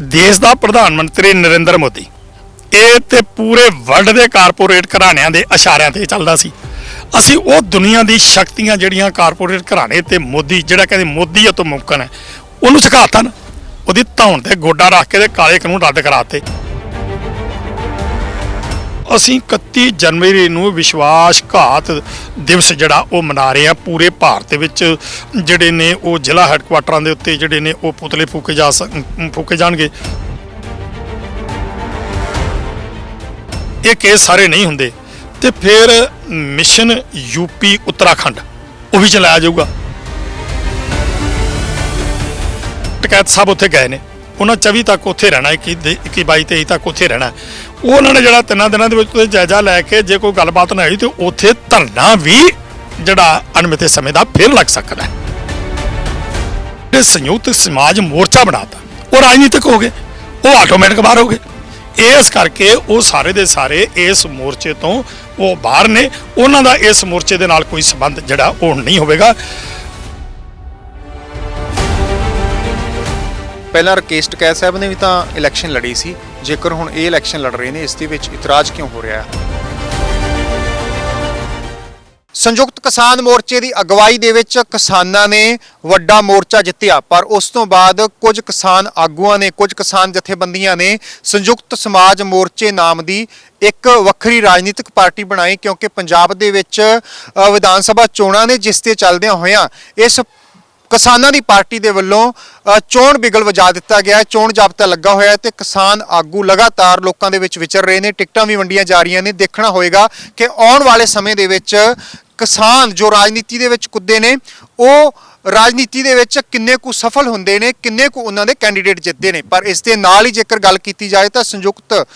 देश का प्रधानमंत्री नरेंद्र मोदी ये तो पूरे वर्ल्ड के कारपोरेट घराणिਆਂ ਦੇ ਇਸ਼ਾਰਿਆਂ ਤੇ ਚੱਲਦਾ ਸੀ। ਅਸੀਂ ਉਹ ਦੁਨੀਆ ਦੀ ਸ਼ਕਤੀਆਂ ਜਿਹੜੀਆਂ कारपोरेट ਘਰਾਣੇ ਤੇ ਮੋਦੀ ਜਿਹੜਾ ਕਹਿੰਦੇ ਮੋਦੀ ਇਹ ਤੋਂ ਮੁਮਕਨ ਹੈ ਉਹਨੂੰ ਸਿਖਾਤਾ ਨਾ। ਉਹਦੀ ਧੌਣ ਤੇ ਗੋਡਾ ਰੱਖ ਕੇ ਤੇ ਕਾਲੇ ਕਾਨੂੰਨ ਰੱਦ ਕਰਾਤੇ। ਅਸੀਂ 31 ਜਨਵਰੀ ਨੂੰ ਵਿਸ਼ਵਾਸਘਾਤ ਦਿਵਸ ਜਿਹੜਾ ਉਹ ਮਨਾ ਰਹੇ ਆ। ਪੂਰੇ ਭਾਰਤ ਵਿੱਚ ਜਿਹੜੇ ਨੇ ਉਹ ਜ਼ਿਲ੍ਹਾ ਹੈੱਡਕੁਆਟਰਾਂ ਦੇ ਉੱਤੇ ਜਿਹੜੇ ਨੇ ਉਹ ਪੁਤਲੇ ਫੂਕੇ ਜਾਣਗੇ। ਇਹ ਕੇਸ ਸਾਰੇ ਨਹੀਂ ਹੁੰਦੇ ਤੇ ਫਿਰ ਮਿਸ਼ਨ यूपी उत्तराखंड ਉਹ ਵੀ ਚਲਾਇਆ ਜਾਊਗਾ। ਟਕੈਤ ਸਾਹਿਬ ਉੱਥੇ ਗਏ ਨੇ, ਉਹਨਾਂ 24 ਤੱਕ ਉੱਥੇ ਰਹਿਣਾ, 21 22 23 ਤੱਕ ਉੱਥੇ ਰਹਿਣਾ। ਉਹਨਾਂ ਨੇ ਜਿਹੜਾ 3 ਦਿਨਾਂ ਦੇ ਵਿੱਚ ਜਾਇਜ਼ਾ ਲੈ ਕੇ ਜੇ ਕੋਈ ਗੱਲਬਾਤ ਨਾ ਹੋਈ ਤੇ ਉੱਥੇ ਧਰਨਾ ਵੀ ਜਿਹੜਾ ਅਣਮਿੱਥੇ ਸਮੇਂ ਦਾ ਫਿਰ ਲੱਗ ਸਕਦਾ ਹੈ। ਇਹ ਸੰਯੁਕਤ ਸਮਾਜ ਮੋਰਚਾ ਬਣਾਤਾ, ਉਹ ਰਾਜਨੀਤਿਕ ਹੋ ਗਏ, ਉਹ ਆਟੋਮੈਟਿਕ ਬਾਹਰ ਹੋ ਗਏ। ਇਸ ਕਰਕੇ ਉਹ ਸਾਰੇ ਦੇ ਸਾਰੇ ਇਸ ਮੋਰਚੇ ਤੋਂ ਉਹ ਬਾਹਰ ਨੇ। ਉਹਨਾਂ ਦਾ ਇਸ ਮੋਰਚੇ ਦੇ ਨਾਲ ਕੋਈ ਸੰਬੰਧ ਜਿਹੜਾ ਉਹ ਨਹੀਂ ਹੋਵੇਗਾ। ਪਹਿਲਾਂ ਰਕੇਸ਼ ਟਕੈਤ ਸਾਹਿਬ ਨੇ ਵੀ ਤਾਂ ਇਲੈਕਸ਼ਨ ਲੜੀ ਸੀ, ਜੇਕਰ ਹੁਣ ਇਹ ਇਲੈਕਸ਼ਨ ਲੜ ਰਹੇ ਨੇ ਇਸ ਦੇ ਵਿੱਚ ਇਤਰਾਜ਼ ਕਿਉਂ ਹੋ ਰਿਹਾ ਹੈ? ਸੰਯੁਕਤ ਕਿਸਾਨ ਮੋਰਚੇ ਦੀ ਅਗਵਾਈ ਦੇ ਵਿੱਚ ਕਿਸਾਨਾਂ ਨੇ ਵੱਡਾ ਮੋਰਚਾ ਜਿੱਤਿਆ, ਪਰ ਉਸ ਤੋਂ ਬਾਅਦ ਕੁਝ ਕਿਸਾਨ ਆਗੂਆਂ ਨੇ, ਕੁਝ ਕਿਸਾਨ ਜਥੇਬੰਦੀਆਂ ਨੇ ਸੰਯੁਕਤ ਸਮਾਜ ਮੋਰਚੇ ਨਾਮ ਦੀ ਇੱਕ ਵੱਖਰੀ ਰਾਜਨੀਤਿਕ ਪਾਰਟੀ ਬਣਾਈ, ਕਿਉਂਕਿ ਪੰਜਾਬ ਦੇ ਵਿੱਚ ਵਿਧਾਨ ਸਭਾ ਚੋਣਾਂ ਨੇ, ਜਿਸ ਤੇ ਚੱਲਦਿਆਂ ਹੋਇਆਂ ਇਸ ਕਿਸਾਨਾਂ ਦੀ ਪਾਰਟੀ ਦੇ ਵੱਲੋਂ ਚੋਣ ਬਿਗਲ ਵਜਾ ਦਿੱਤਾ ਗਿਆ। ਚੋਣ ਜਾਬਤਾ ਲੱਗਾ ਹੋਇਆ ਤੇ ਕਿਸਾਨ ਆਗੂ ਲਗਾਤਾਰ ਲੋਕਾਂ ਦੇ ਵਿੱਚ ਵਿਚਰ ਰਹੇ ਨੇ, ਟਿਕਟਾਂ ਵੀ ਵੰਡੀਆਂ ਜਾ ਰਹੀਆਂ ਨੇ। ਦੇਖਣਾ ਹੋਏਗਾ ਕਿ ਆਉਣ ਵਾਲੇ ਸਮੇਂ ਦੇ ਵਿੱਚ ਕਿਸਾਨ ਜੋ ਰਾਜਨੀਤੀ ਦੇ ਵਿੱਚ ਕੁੱਦੇ ਨੇ ਉਹ ਰਾਜਨੀਤੀ ਦੇ ਵਿੱਚ ਕਿੰਨੇ ਕੁ ਸਫਲ ਹੁੰਦੇ ਨੇ, ਕਿੰਨੇ ਕੁ ਉਹਨਾਂ ਦੇ ਕੈਂਡੀਡੇਟ ਜਿੱਤਦੇ ਨੇ। ਪਰ ਇਸ ਦੇ ਨਾਲ ਹੀ ਜੇਕਰ ਗੱਲ ਕੀਤੀ ਜਾਏ ਤਾਂ ਸੰਯੁਕਤ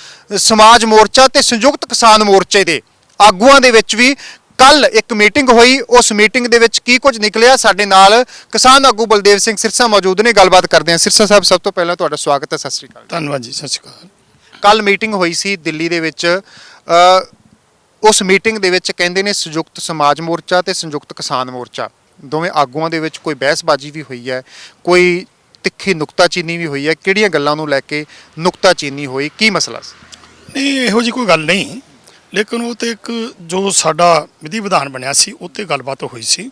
ਸਮਾਜ ਮੋਰਚਾ ਤੇ ਸੰਯੁਕਤ ਕਿਸਾਨ ਮੋਰਚੇ ਦੇ ਆਗੂਆਂ ਦੇ ਵਿੱਚ ਵੀ ਕੱਲ ਇੱਕ ਮੀਟਿੰਗ ਹੋਈ। ਉਸ ਮੀਟਿੰਗ ਦੇ ਵਿੱਚ ਕੀ ਕੁਝ ਨਿਕਲਿਆ, ਸਾਡੇ ਨਾਲ ਕਿਸਾਨ ਆਗੂ ਬਲਦੇਵ ਸਿੰਘ ਸਿਰਸਾ ਮੌਜੂਦ ਨੇ, ਗੱਲਬਾਤ ਕਰਦੇ ਹਾਂ। ਸਿਰਸਾ ਸਾਹਿਬ, ਸਭ ਤੋਂ ਪਹਿਲਾਂ ਤੁਹਾਡਾ ਸਵਾਗਤ ਹੈ। ਸਤਿ ਸ਼੍ਰੀ ਅਕਾਲ। ਧੰਨਵਾਦ ਜੀ, ਸਤਿ ਸ਼੍ਰੀ ਅਕਾਲ। ਕੱਲ ਮੀਟਿੰਗ ਹੋਈ ਸੀ ਦਿੱਲੀ ਦੇ ਵਿੱਚ। ਉਸ ਮੀਟਿੰਗ ਦੇ ਵਿੱਚ ਕਹਿੰਦੇ ਨੇ ਸੰਯੁਕਤ ਸਮਾਜ ਮੋਰਚਾ ਤੇ ਸੰਯੁਕਤ ਕਿਸਾਨ ਮੋਰਚਾ ਦੋਵੇਂ ਆਗੂਆਂ ਦੇ ਵਿੱਚ ਕੋਈ ਬਹਿਸਬਾਜ਼ੀ ਵੀ ਹੋਈ ਹੈ, ਕੋਈ ਤਿੱਖੀ ਨੁਕਤਾਚੀਨੀ ਵੀ ਹੋਈ ਹੈ। ਕਿਹੜੀਆਂ ਗੱਲਾਂ ਨੂੰ ਲੈ ਕੇ ਨੁਕਤਾਚੀਨੀ ਹੋਈ, ਕੀ ਮਸਲਾ ਸੀ? ਨਹੀਂ, ਇਹੋ ਜਿਹੀ ਕੋਈ ਗੱਲ ਨਹੀਂ, ਲੇਕਿਨ ਉਹ ਤੇ ਇੱਕ ਜੋ ਸਾਡਾ ਵਿਧੀ ਵਿਧਾਨ ਬਣਿਆ ਸੀ ਉਹ ਤੇ ਗੱਲਬਾਤ ਹੋਈ ਸੀ।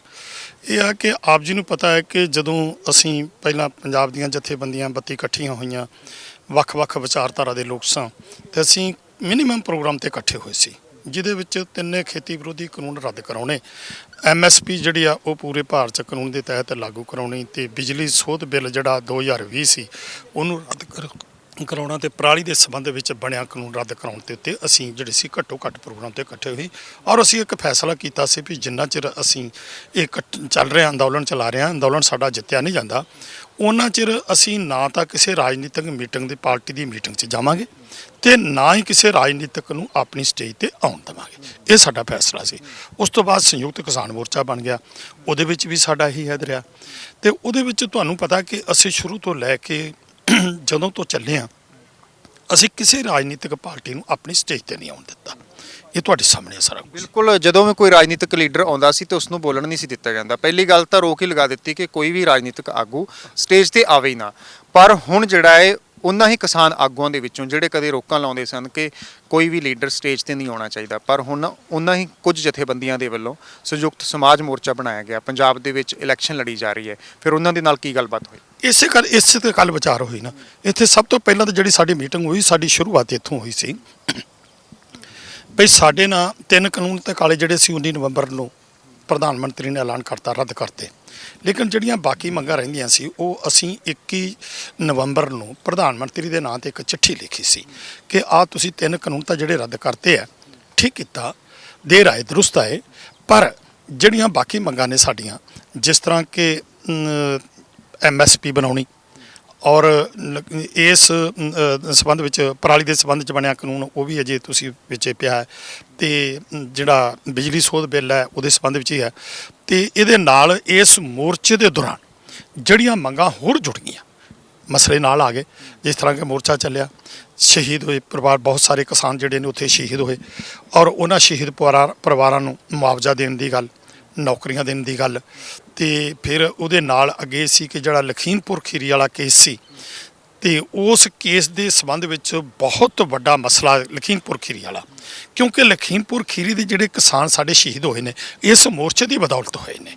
ਇਹ ਆ ਕਿ ਆਪ ਜੀ ਨੂੰ ਪਤਾ ਹੈ ਕਿ ਜਦੋਂ ਅਸੀਂ ਪਹਿਲਾਂ ਪੰਜਾਬ ਦੀਆਂ ਜਥੇਬੰਦੀਆਂ 32 ਇਕੱਠੀਆਂ ਹੋਈਆਂ, ਵੱਖ-ਵੱਖ ਵਿਚਾਰਧਾਰਾ ਦੇ ਲੋਕ ਸਾਂ, ਤੇ ਅਸੀਂ ਮਿਨੀਮਮ ਪ੍ਰੋਗਰਾਮ ਤੇ ਇਕੱਠੇ ਹੋਏ ਸੀ, ਜਿਹਦੇ ਵਿੱਚ 3 ਖੇਤੀ ਵਿਰੋਧੀ ਕਾਨੂੰਨ ਰੱਦ ਕਰਾਉਣੇ, MSP ਜਿਹੜੀ ਆ ਉਹ ਪੂਰੇ ਭਾਰਤ 'ਚ ਕਾਨੂੰਨ ਦੇ ਤਹਿਤ ਲਾਗੂ ਕਰਾਉਣੀ, ਤੇ ਬਿਜਲੀ ਸੋਧ ਬਿੱਲ ਜਿਹੜਾ 2020 ਸੀ ਉਹਨੂੰ ਰੱਦ ਕਰਾਉਣਾ, ਤੇ ਪਰਾਲੀ ਦੇ ਸੰਬੰਧ ਵਿੱਚ ਬਣਿਆ ਕਾਨੂੰਨ ਰੱਦ ਕਰਾਉਣ ਦੇ ਉੱਤੇ ਅਸੀਂ ਜਿਹੜੇ ਸੀ ਘੱਟੋ ਘੱਟ ਪ੍ਰੋਗਰਾਮ ਤੇ ਇਕੱਠੇ ਹੋਏ। ਔਰ ਅਸੀਂ ਇੱਕ ਫੈਸਲਾ ਕੀਤਾ ਸੀ ਵੀ ਜਿੰਨਾ ਚਿਰ ਅਸੀਂ ਇਹ ਚੱਲ ਰਿਹਾ ਅੰਦੋਲਨ ਚਲਾ ਰਹੇ ਹਾਂ, ਅੰਦੋਲਨ ਸਾਡਾ ਜਿੱਤਿਆ ਨਹੀਂ ਜਾਂਦਾ, ਉਹਨਾਂ ਚਿਰ ਅਸੀਂ ਨਾ ਤਾਂ ਕਿਸੇ ਰਾਜਨੀਤਿਕ ਮੀਟਿੰਗ ਦੀ ਪਾਰਟੀ ਦੀ ਮੀਟਿੰਗ 'ਚ ਜਾਵਾਂਗੇ ਤੇ ਨਾ ਹੀ ਕਿਸੇ ਰਾਜਨੀਤਿਕ ਨੂੰ ਆਪਣੀ ਸਟੇਜ ਤੇ ਆਉਣ ਦੇਵਾਂਗੇ। ਇਹ ਸਾਡਾ ਫੈਸਲਾ ਸੀ। ਉਸ ਤੋਂ ਬਾਅਦ ਸੰਯੁਕਤ ਕਿਸਾਨ ਮੋਰਚਾ ਬਣ ਗਿਆ, ਉਹਦੇ ਵਿੱਚ ਵੀ ਸਾਡਾ ਇਹੀ ਹੈਦ ਰਿਹਾ। ਤੇ ਉਹਦੇ ਵਿੱਚ ਤੁਹਾਨੂੰ ਪਤਾ ਕਿ ਅਸੀਂ ਸ਼ੁਰੂ ਤੋਂ ਲੈ ਕੇ ਜਦੋਂ ਤੋਂ ਚੱਲੇ ਹਾਂ, ਅਸੀਂ ਕਿਸੇ ਰਾਜਨੀਤਿਕ ਪਾਰਟੀ ਨੂੰ ਆਪਣੀ ਸਟੇਜ ਤੇ ਨਹੀਂ ਆਉਣ ਦਿੱਤਾ। ਇਹ ਤੁਹਾਡੇ ਸਾਹਮਣੇ ਸਾਰਾ ਕੁਝ। ਬਿਲਕੁਲ, ਜਦੋਂ ਵੀ ਕੋਈ ਰਾਜਨੀਤਿਕ ਲੀਡਰ ਆਉਂਦਾ ਸੀ ਤੇ ਉਸ ਨੂੰ ਬੋਲਣ ਨਹੀਂ ਸੀ ਦਿੱਤਾ ਜਾਂਦਾ। ਪਹਿਲੀ ਗੱਲ ਤਾਂ ਰੋਕ ਹੀ ਲਗਾ ਦਿੱਤੀ ਕਿ ਕੋਈ ਵੀ ਰਾਜਨੀਤਿਕ ਆਗੂ ਸਟੇਜ ਤੇ ਆਵੇ ਹੀ ਨਾ। ਪਰ ਹੁਣ ਜਿਹੜਾ ਹੈ ਉਹਨਾਂ ਹੀ ਕਿਸਾਨ ਆਗੂਆਂ ਦੇ ਵਿੱਚੋਂ ਜਿਹੜੇ ਕਦੇ ਰੋਕਾਂ ਲਾਉਂਦੇ ਸਨ ਕਿ ਕੋਈ ਵੀ ਲੀਡਰ ਸਟੇਜ ਤੇ ਨਹੀਂ ਆਉਣਾ ਚਾਹੀਦਾ, ਪਰ ਹੁਣ ਉਹਨਾਂ ਹੀ ਕੁਝ ਜਥੇਬੰਦੀਆਂ ਦੇ ਵੱਲੋਂ ਸੰਯੁਕਤ ਸਮਾਜ ਮੋਰਚਾ ਬਣਾਇਆ ਗਿਆ। ਪੰਜਾਬ ਦੇ ਵਿੱਚ ਇਲੈਕਸ਼ਨ ਲੜੀ ਜਾ ਰਹੀ ਹੈ, ਫਿਰ ਉਹਨਾਂ ਦੇ ਨਾਲ ਕੀ ਗੱਲਬਾਤ ਹੋਈ? ਇਸੇ ਤੇ ਕੱਲ ਵਿਚਾਰ ਹੋਈ ਨਾ। ਇੱਥੇ ਸਭ ਤੋਂ ਪਹਿਲਾਂ ਤਾਂ ਜਿਹੜੀ ਸਾਡੀ ਮੀਟਿੰਗ ਹੋਈ, ਸਾਡੀ ਸ਼ੁਰੂਆਤ ਇੱਥੋਂ ਹੋਈ ਸੀ ਬਈ ਸਾਡੇ ਨਾਲ 3 ਕਾਨੂੰਨ ਤੇ ਕਾਲੇ ਜਿਹੜੇ ਸੀ 19 ਨਵੰਬਰ ਨੂੰ ਪ੍ਰਧਾਨ ਮੰਤਰੀ ਨੇ ਐਲਾਨ ਕਰਤਾ, ਰੱਦ ਕਰਤੇ। ਲੇਕਿਨ ਜਿਹੜੀਆਂ ਬਾਕੀ ਮੰਗਾਂ ਰਹਿੰਦੀਆਂ ਸੀ ਉਹ ਅਸੀਂ 21 ਨਵੰਬਰ ਨੂੰ ਪ੍ਰਧਾਨ ਮੰਤਰੀ ਦੇ ਨਾਂ ਤੇ ਇੱਕ ਚਿੱਠੀ ਲਿਖੀ ਸੀ ਕਿ ਆਹ ਤੁਸੀਂ 3 ਕਾਨੂੰਨ ਤਾਂ ਜਿਹੜੇ ਰੱਦ ਕਰਤੇ ਆ, ਠੀਕ ਕੀਤਾ, ਦੇਰ ਆਏ ਦਰੁਸਤ ਆਏ, ਪਰ ਜਿਹੜੀਆਂ ਬਾਕੀ ਮੰਗਾਂ ਨੇ ਸਾਡੀਆਂ, ਜਿਸ ਤਰ੍ਹਾਂ ਕਿ MSP ਬਣਾਉਣੀ ਔਰ ਇਸ ਸੰਬੰਧ ਵਿੱਚ ਪਰਾਲੀ ਦੇ ਸੰਬੰਧ 'ਚ ਬਣਿਆ ਕਾਨੂੰਨ ਉਹ ਵੀ ਅਜੇ ਤੁਸੀਂ ਵਿੱਚ ਪਿਆ ਹੈ, ਤੇ ਜਿਹੜਾ ਬਿਜਲੀ ਸੋਧ ਬਿੱਲ ਹੈ ਉਹਦੇ ਸੰਬੰਧ ਵਿੱਚ ਹੀ ਹੈ। ਤੇ ਇਹਦੇ ਨਾਲ ਇਸ ਮੋਰਚੇ ਦੇ ਦੌਰਾਨ ਜਿਹੜੀਆਂ ਮੰਗਾਂ ਹੋਰ ਜੁੜ ਗਈਆਂ, ਮਸਲੇ ਨਾਲ ਆ ਗਏ। ਜਿਸ ਤਰ੍ਹਾਂ ਕਿ ਮੋਰਚਾ ਚੱਲਿਆ, ਸ਼ਹੀਦ ਹੋਏ ਪਰਿਵਾਰ, ਬਹੁਤ ਸਾਰੇ ਕਿਸਾਨ ਜਿਹੜੇ ਨੇ ਉੱਥੇ ਸ਼ਹੀਦ ਹੋਏ, ਔਰ ਉਹਨਾਂ ਸ਼ਹੀਦ ਪਰਿਵਾਰਾਂ ਨੂੰ ਮੁਆਵਜ਼ਾ ਦੇਣ ਦੀ ਗੱਲ, ਨੌਕਰੀਆਂ ਦੇਣ ਦੀ ਗੱਲ, ਤੇ ਫਿਰ ਉਹਦੇ ਨਾਲ ਅੱਗੇ ਸੀ ਕਿ ਜਿਹੜਾ ਲਖੀਮਪੁਰ ਖੀਰੀ ਵਾਲਾ ਕੇਸ ਸੀ ਤੇ ਉਸ ਕੇਸ ਦੇ ਸੰਬੰਧ ਵਿੱਚ ਬਹੁਤ ਵੱਡਾ ਮਸਲਾ ਲਖੀਮਪੁਰ ਖੀਰੀ ਵਾਲਾ, ਕਿਉਂਕਿ ਲਖੀਮਪੁਰ ਖੀਰੀ ਦੇ ਜਿਹੜੇ ਕਿਸਾਨ ਸਾਡੇ ਸ਼ਹੀਦ ਹੋਏ ਨੇ ਇਸ ਮੋਰਚੇ ਦੀ ਬਦੌਲਤ ਹੋਏ ਨੇ।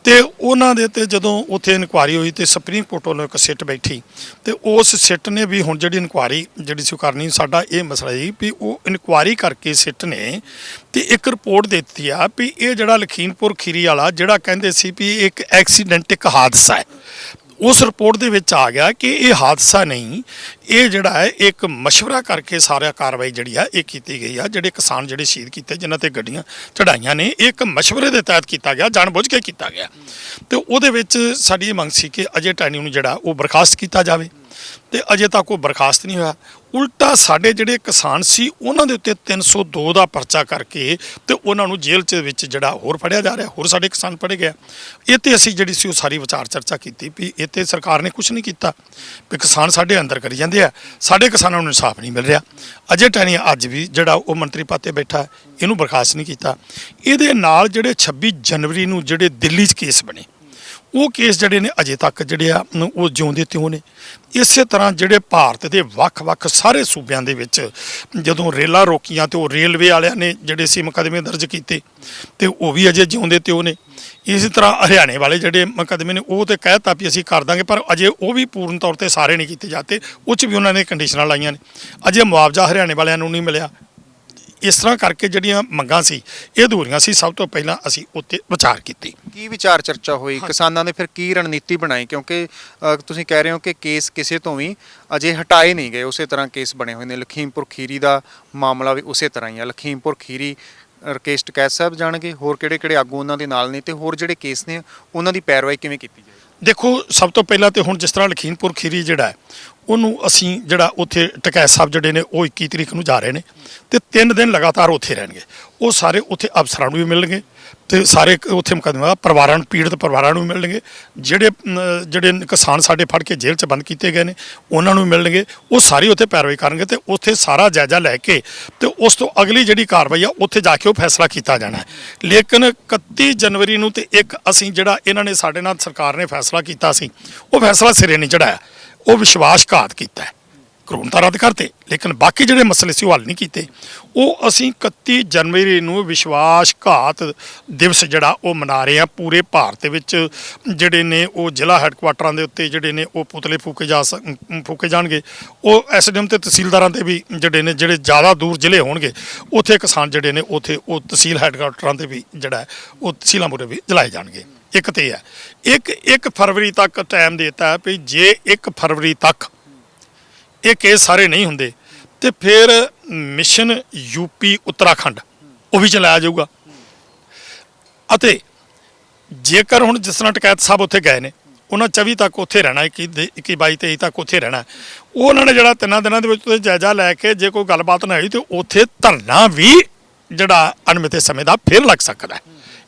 ਤੇ ਉਹਨਾਂ ਦੇ ਤੇ ਜਦੋਂ ਉੱਥੇ ਇਨਕੁਆਰੀ ਹੋਈ ਤੇ ਸੁਪਰੀਮ ਕੋਰਟ ਵੱਲੋਂ ਇੱਕ ਸਿੱਟ ਬੈਠੀ ਤੇ ਉਸ ਸਿੱਟ ਨੇ ਵੀ ਹੁਣ ਜਿਹੜੀ ਇਨਕੁਆਰੀ ਜਿਹੜੀ ਸੀ ਕਰਨੀ, ਸਾਡਾ ਇਹ ਮਸਲਾ ਸੀ ਵੀ ਉਹ ਇਨਕੁਆਰੀ ਕਰਕੇ ਸਿੱਟ ਨੇ ਤੇ ਇੱਕ ਰਿਪੋਰਟ ਦਿੱਤੀ ਆ ਵੀ ਇਹ ਜਿਹੜਾ ਲਖੀਮਪੁਰ ਖੀਰੀ ਵਾਲਾ ਜਿਹੜਾ ਕਹਿੰਦੇ ਸੀ ਵੀ ਇੱਕ ਐਕਸੀਡੈਂਟ, ਇੱਕ ਹਾਦਸਾ ਹੈ, ਉਸ ਰਿਪੋਰਟ ਦੇ ਵਿੱਚ ਆ ਗਿਆ ਕਿ ਇਹ ਹਾਦਸਾ ਨਹੀਂ, ਇਹ ਜਿਹੜਾ ਹੈ ਇੱਕ ਮਸ਼ਵਰਾ ਕਰਕੇ ਸਾਰਾ ਕਾਰਵਾਈ ਜਿਹੜੀ ਆ ਇਹ ਕੀਤੀ ਗਈ ਆ। ਜਿਹੜੇ ਕਿਸਾਨ ਜਿਹੜੇ ਸ਼ਹੀਦ ਕੀਤੇ ਜਿਨ੍ਹਾਂ ਤੇ ਗੱਡੀਆਂ ਚੜਾਈਆਂ ਨੇ, ਇਹ ਇੱਕ ਮਸ਼ਵਰੇ ਦੇ ਤਹਿਤ ਕੀਤਾ ਗਿਆ, ਜਾਣਬੁੱਝ ਕੇ ਕੀਤਾ ਗਿਆ। ਤੇ ਉਹਦੇ ਵਿੱਚ ਸਾਡੀ ਇਹ ਮੰਗ ਸੀ ਕਿ ਅਜੇ ਟਾਣੀ ਨੂੰ ਜਿਹੜਾ ਉਹ ਬਰਖਾਸਤ ਕੀਤਾ ਜਾਵੇ, ਤੇ ਅਜੇ ਤੱਕ ਉਹ ਬਰਖਾਸਤ ਨਹੀਂ ਹੋਇਆ। ਉਲਟਾ ਸਾਡੇ ਜਿਹੜੇ ਕਿਸਾਨ ਸੀ ਉਹਨਾਂ ਦੇ ਉੱਤੇ 302 ਦਾ ਪਰਚਾ ਕਰਕੇ ਤੇ ਉਹਨਾਂ ਨੂੰ ਜੇਲ੍ਹ 'ਚ ਵਿੱਚ ਜਿਹੜਾ ਹੋਰ ਫੜਿਆ ਜਾ ਰਿਹਾ, ਹੋਰ ਸਾਡੇ ਕਿਸਾਨ ਫੜੇ ਗਏ। ਇਹ ਤੇ ਅਸੀਂ ਜਿਹੜੀ ਸੀ ਉਹ ਸਾਰੀ ਵਿਚਾਰ ਚਰਚਾ ਕੀਤੀ ਵੀ ਇਹ ਤੇ ਸਰਕਾਰ ਨੇ ਕੁਝ ਨਹੀਂ ਕੀਤਾ, ਵੀ ਕਿਸਾਨ ਸਾਡੇ ਅੰਦਰ ਕਰੀ ਜਾਂਦੇ ਆ, ਸਾਡੇ ਕਿਸਾਨਾਂ ਨੂੰ ਇਨਸਾਫ ਨਹੀਂ ਮਿਲ ਰਿਹਾ। ਅਜੇ ਟਾਣੀ ਅੱਜ ਵੀ ਜਿਹੜਾ ਉਹ ਮੰਤਰੀ ਪਦ ਤੇ ਬੈਠਾ, ਇਹਨੂੰ ਬਰਖਾਸਤ ਨਹੀਂ ਕੀਤਾ। ਇਹਦੇ ਨਾਲ ਜਿਹੜੇ 26 ਜਨਵਰੀ ਨੂੰ ਜਿਹੜੇ ਦਿੱਲੀ 'ਚ ਕੇਸ ਬਣੇ, ਉਹ ਕੇਸ ਜਿਹੜੇ ਨੇ ਅਜੇ ਤੱਕ ਜਿਹੜੇ ਆ ਉਹ ਜਿਉਂਦੇ ਤਿਉਂ ਨੇ। ਇਸੇ ਤਰ੍ਹਾਂ ਜਿਹੜੇ ਭਾਰਤ ਦੇ ਵੱਖ-ਵੱਖ ਸਾਰੇ ਸੂਬਿਆਂ ਦੇ ਵਿੱਚ ਜਦੋਂ ਰੇਲਾਂ ਰੋਕੀਆਂ ਤੇ ਉਹ ਰੇਲਵੇ ਵਾਲਿਆਂ ਨੇ ਜਿਹੜੇ ਸੀ ਮੁਕੱਦਮੇ ਦਰਜ ਕੀਤੇ ਤੇ ਉਹ ਵੀ ਅਜੇ ਜਿਉਂਦੇ ਤਿਉਂ ਨੇ। ਇਸੇ ਤਰ੍ਹਾਂ ਹਰਿਆਣੇ ਵਾਲੇ ਜਿਹੜੇ ਮੁਕੱਦਮੇ ਨੇ ਉਹ ਤੇ ਕਹਿ ਦਿੱਤਾ ਵੀ ਅਸੀਂ ਕਰ ਦਾਂਗੇ, ਪਰ ਅਜੇ ਉਹ ਵੀ ਪੂਰਨ ਤੌਰ ਤੇ ਸਾਰੇ ਨਹੀਂ ਕੀਤੇ ਜਾਂਦੇ, ਉਹ 'ਚ ਵੀ ਉਹਨਾਂ ਨੇ ਕੰਡੀਸ਼ਨਾਂ ਲਾਈਆਂ ਨੇ। ਅਜੇ ਮੁਆਵਜ਼ਾ ਹਰਿਆਣੇ ਵਾਲਿਆਂ ਨੂੰ ਨਹੀਂ ਮਿਲਿਆ। ਇਸ ਤਰ੍ਹਾਂ ਕਰਕੇ ਜਿਹੜੀਆਂ ਮੰਗਾਂ ਸੀ ਇਹ ਅਧੂਰੀਆਂ ਸੀ। ਸਭ ਤੋਂ ਪਹਿਲਾਂ ਅਸੀਂ ਉੱਤੇ ਵਿਚਾਰ ਕੀਤੀ। ਕੀ ਵਿਚਾਰ ਚਰਚਾ ਹੋਈ, ਕਿਸਾਨਾਂ ਨੇ ਫਿਰ ਕੀ ਰਣਨੀਤੀ ਬਣਾਈ? ਕਿਉਂਕਿ ਤੁਸੀਂ ਕਹਿ ਰਹੇ ਹੋ ਕਿ ਕੇਸ ਕਿਸੇ ਤੋਂ ਵੀ ਅਜੇ ਹਟਾਏ ਨਹੀਂ ਗਏ, ਉਸੇ ਤਰ੍ਹਾਂ ਕੇਸ ਬਣੇ ਹੋਏ ਨੇ। ਲਖੀਮਪੁਰ ਖੀਰੀ ਦਾ ਮਾਮਲਾ ਵੀ ਉਸੇ ਤਰ੍ਹਾਂ ਹੀ ਆ। ਲਖੀਮਪੁਰ ਖੀਰੀ ਰਕੇਸ਼ ਟਕੈਤ ਸਾਹਿਬ ਜਾਣਗੇ, ਹੋਰ ਕਿਹੜੇ ਆਗੂ ਉਹਨਾਂ ਦੇ ਨਾਲ ਨੇ, ਤੇ ਹੋਰ ਜਿਹੜੇ ਕੇਸ ਨੇ ਉਹਨਾਂ ਦੀ ਪੈਰਵਾਈ ਕਿਵੇਂ ਕੀਤੀ ਜਾਏ? ਦੇਖੋ, ਸਭ ਤੋਂ ਪਹਿਲਾਂ ਤੇ ਹੁਣ ਜਿਸ ਤਰ੍ਹਾਂ ਲਖੀਮਪੁਰ ਖੀਰੀ ਜਿਹੜਾ ਹੈ ਉਹਨੂੰ ਅਸੀਂ ਜਿਹੜਾ ਉੱਥੇ ਟਕੈਤ ਸਾਹਿਬ ਜਿਹੜੇ ਨੇ ਉਹ 21 ਤਰੀਕ ਨੂੰ ਜਾ ਰਹੇ ਨੇ ਤੇ 3 ਦਿਨ ਲਗਾਤਾਰ ਉੱਥੇ ਰਹਿਣਗੇ। ਉਹ ਸਾਰੇ ਉੱਥੇ ਅਫਸਰਾਂ ਨੂੰ ਵੀ ਮਿਲਣਗੇ ਤੇ ਸਾਰੇ ਉੱਥੇ ਮੁਕੱਦਮਾ ਪਰਿਵਾਰਾਂ ਨੂੰ, ਪੀੜਤ ਪਰਿਵਾਰਾਂ ਨੂੰ ਮਿਲਣਗੇ। ਜਿਹੜੇ ਕਿਸਾਨ ਸਾਡੇ ਫੜ ਕੇ ਜੇਲ੍ਹ 'ਚ ਬੰਦ ਕੀਤੇ ਗਏ ਨੇ ਉਹਨਾਂ ਨੂੰ ਮਿਲਣਗੇ। ਉਹ ਸਾਰੀ ਉੱਥੇ ਪੈਰਵਾਈ ਕਰਨਗੇ ਤੇ ਉੱਥੇ ਸਾਰਾ ਜਾਇਜ਼ਾ ਲੈ ਕੇ ਤੇ ਉਸ ਤੋਂ ਅਗਲੀ ਜਿਹੜੀ ਕਾਰਵਾਈ ਆ ਉੱਥੇ ਜਾ ਕੇ ਉਹ ਫੈਸਲਾ ਕੀਤਾ ਜਾਣਾ ਹੈ। ਲੇਕਿਨ 31 ਜਨਵਰੀ ਨੂੰ ਤੇ ਇੱਕ ਅਸੀਂ ਜਿਹੜਾ ਇਹਨਾਂ ਨੇ ਸਾਡੇ ਨਾਲ ਸਰਕਾਰ ਨੇ ਫੈਸਲਾ ਕੀਤਾ ਸੀ, ਉਹ ਫੈਸਲਾ ਸਿਰੇ ਨਹੀਂ ਚੜਾਇਆ, ਉਹ ਵਿਸ਼ਵਾਸਘਾਤ ਕੀਤਾ ਹੈ। ਕਾਨੂੰਨ ਤਾਂ ਰੱਦ ਕਰਤੇ, ਲੇਕਿਨ ਬਾਕੀ ਜਿਹੜੇ ਮਸਲੇ ਸੀ ਉਹ ਹੱਲ ਨਹੀਂ ਕੀਤੇ। ਉਹ ਅਸੀਂ 31 ਜਨਵਰੀ ਨੂੰ ਵਿਸ਼ਵਾਸਘਾਤ ਦਿਵਸ ਜਿਹੜਾ ਉਹ ਮਨਾ ਰਹੇ ਆ। ਪੂਰੇ ਭਾਰਤ ਦੇ ਵਿੱਚ ਜਿਹੜੇ ਨੇ ਉਹ ਜ਼ਿਲ੍ਹਾ ਹੈੱਡਕੁਆਟਰਾਂ ਦੇ ਉੱਤੇ ਜਿਹੜੇ ਨੇ ਉਹ ਪੁਤਲੇ ਫੂਕੇ ਜਾਣਗੇ। ਉਹ ਐਸਡੀਐਮ ਤੇ ਤਹਿਸੀਲਦਾਰਾਂ ਦੇ ਵੀ ਜਿਹੜੇ ਜ਼ਿਆਦਾ ਦੂਰ ਜ਼ਿਲ੍ਹੇ ਹੋਣਗੇ ਉੱਥੇ ਕਿਸਾਨ ਜਿਹੜੇ ਨੇ ਉੱਥੇ ਉਹ ਤਹਿਸੀਲ ਹੈੱਡਕੁਆਟਰਾਂ ਤੇ ਵੀ ਜਿਹੜਾ ਉਹ ਤਹਿਸੀਲਾਂ ਮੂਹਰੇ ਵੀ ਜਲਾਏ ਜਾਣਗੇ। ਇੱਕ ਤੇ ਹੈ, ਇੱਕ ਫਰਵਰੀ ਤੱਕ ਟਾਈਮ ਦੇਤਾ ਹੈ ਵੀ ਜੇ 1 ਫਰਵਰੀ ਤੱਕ ਇਹ ਕੇਸ ਸਾਰੇ ਨਹੀਂ ਹੁੰਦੇ ਤੇ ਫਿਰ ਮਿਸ਼ਨ ਯੂਪੀ ਉੱਤਰਾਖੰਡ ਉਹ ਵੀ ਚਲਾਇਆ ਜਾਊਗਾ। ਅਤੇ ਜੇਕਰ ਹੁਣ ਜਿਸ ਤਰ੍ਹਾਂ ਟਕੈਤ ਸਾਹਿਬ ਉੱਥੇ ਗਏ ਨੇ, ਉਹਨਾਂ 24 ਤੱਕ ਉੱਥੇ ਰਹਿਣਾ, 21 22 23 ਤੱਕ ਉੱਥੇ ਰਹਿਣਾ। ਉਹਨਾਂ ਨੇ ਜਿਹੜਾ 3 ਦਿਨਾਂ ਦੇ ਵਿੱਚ ਉੱਥੇ ਜਾਇਜ਼ਾ ਲੈ ਕੇ ਜੇ ਕੋਈ ਗੱਲਬਾਤ ਨਾ ਹੋਈ ਤੇ ਉੱਥੇ ਧਰਨਾ ਵੀ ਜਿਹੜਾ ਅਣਮਿੱਥੇ ਸਮੇਂ ਦਾ ਫਿਰ ਲੱਗ ਸਕਦਾ ਹੈ।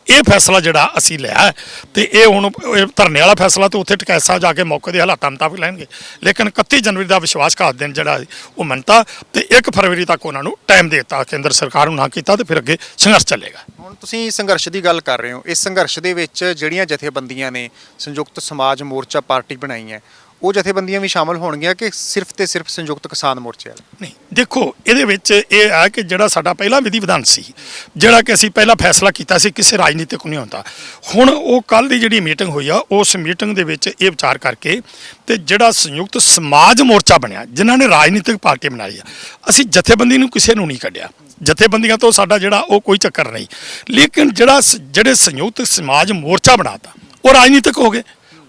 ਇਹ ਫੈਸਲਾ ਜਿਹੜਾ ਅਸੀਂ ਲਿਆ ਤੇ ਇਹ ਹੁਣ ਧਰਨੇ ਵਾਲਾ ਫੈਸਲਾ ਤੇ ਉੱਥੇ ਟਕੈਤ ਸਾਹਿਬ ਜਾ ਕੇ ਮੌਕੇ ਦੇ ਹਾਲਾਤਾਂ ਮੁਤਾਬਕ ਲੈਣਗੇ। ਲੇਕਿਨ 31 ਜਨਵਰੀ ਦਾ ਵਿਸ਼ਵਾਸਘਾਤ ਦਿਨ ਜਿਹੜਾ ਉਹ ਮੰਨਤਾ ਤੇ 1 ਫਰਵਰੀ ਤੱਕ ਉਹਨਾਂ ਨੂੰ ਟਾਈਮ ਦੇ ਦਿੱਤਾ, ਕੇਂਦਰ ਸਰਕਾਰ ਨੂੰ ਨਾ ਕੀਤਾ ਤੇ ਫਿਰ ਅੱਗੇ ਸੰਘਰਸ਼ ਚੱਲੇਗਾ। ਹੁਣ ਤੁਸੀਂ ਸੰਘਰਸ਼ ਦੀ ਗੱਲ ਕਰ ਰਹੇ ਹੋ, ਇਸ ਸੰਘਰਸ਼ ਦੇ ਵਿੱਚ ਜਿਹੜੀਆਂ ਜਥੇਬੰਦੀਆਂ ਨੇ ਸੰਯੁਕਤ ਸਮਾਜ ਮੋਰਚਾ ਪਾਰਟੀ ਬਣਾਈ ਹੈ, ਉਹ ਜਥੇਬੰਦੀਆਂ ਵੀ ਸ਼ਾਮਲ ਹੋਣਗੀਆਂ ਕਿ ਸਿਰਫ ਤੇ ਸਿਰਫ ਸੰਯੁਕਤ ਕਿਸਾਨ ਮੋਰਚੇ ਵਾਲੇ? ਨਹੀਂ, ਦੇਖੋ ਇਹਦੇ ਵਿੱਚ ਇਹ ਹੈ ਕਿ ਜਿਹੜਾ ਸਾਡਾ ਪਹਿਲਾ ਵਿਧੀ ਵਿਧਾਨ ਸੀ, ਜਿਹੜਾ ਕਿ ਅਸੀਂ ਪਹਿਲਾਂ ਫੈਸਲਾ ਕੀਤਾ ਸੀ ਕਿਸੇ ਰਾਜਨੀਤਿਕ ਨਹੀਂ ਹੁੰਦਾ। ਹੁਣ ਉਹ ਕੱਲ ਦੀ ਜਿਹੜੀ ਮੀਟਿੰਗ ਹੋਈ ਆ, ਉਸ ਮੀਟਿੰਗ ਦੇ ਵਿੱਚ ਇਹ ਵਿਚਾਰ ਕਰਕੇ ਤੇ ਜਿਹੜਾ ਸੰਯੁਕਤ ਸਮਾਜ ਮੋਰਚਾ ਬਣਿਆ, ਜਿਨ੍ਹਾਂ ਨੇ ਰਾਜਨੀਤਿਕ ਪਾਰਟੀ ਬਣਾਈ ਆ, ਅਸੀਂ ਜਥੇਬੰਦੀ ਨੂੰ ਕਿਸੇ ਨੂੰ ਨਹੀਂ ਕੱਢਿਆ। ਜਥੇਬੰਦੀਆਂ ਤੋਂ ਸਾਡਾ ਜਿਹੜਾ ਉਹ ਕੋਈ ਚੱਕਰ ਨਹੀਂ, ਲੇਕਿਨ ਜਿਹੜੇ ਸੰਯੁਕਤ ਸਮਾਜ ਮੋਰਚਾ ਬਣਾਤਾ ਉਹ ਰਾਜਨੀਤਿਕ ਹੋ ਗਏ,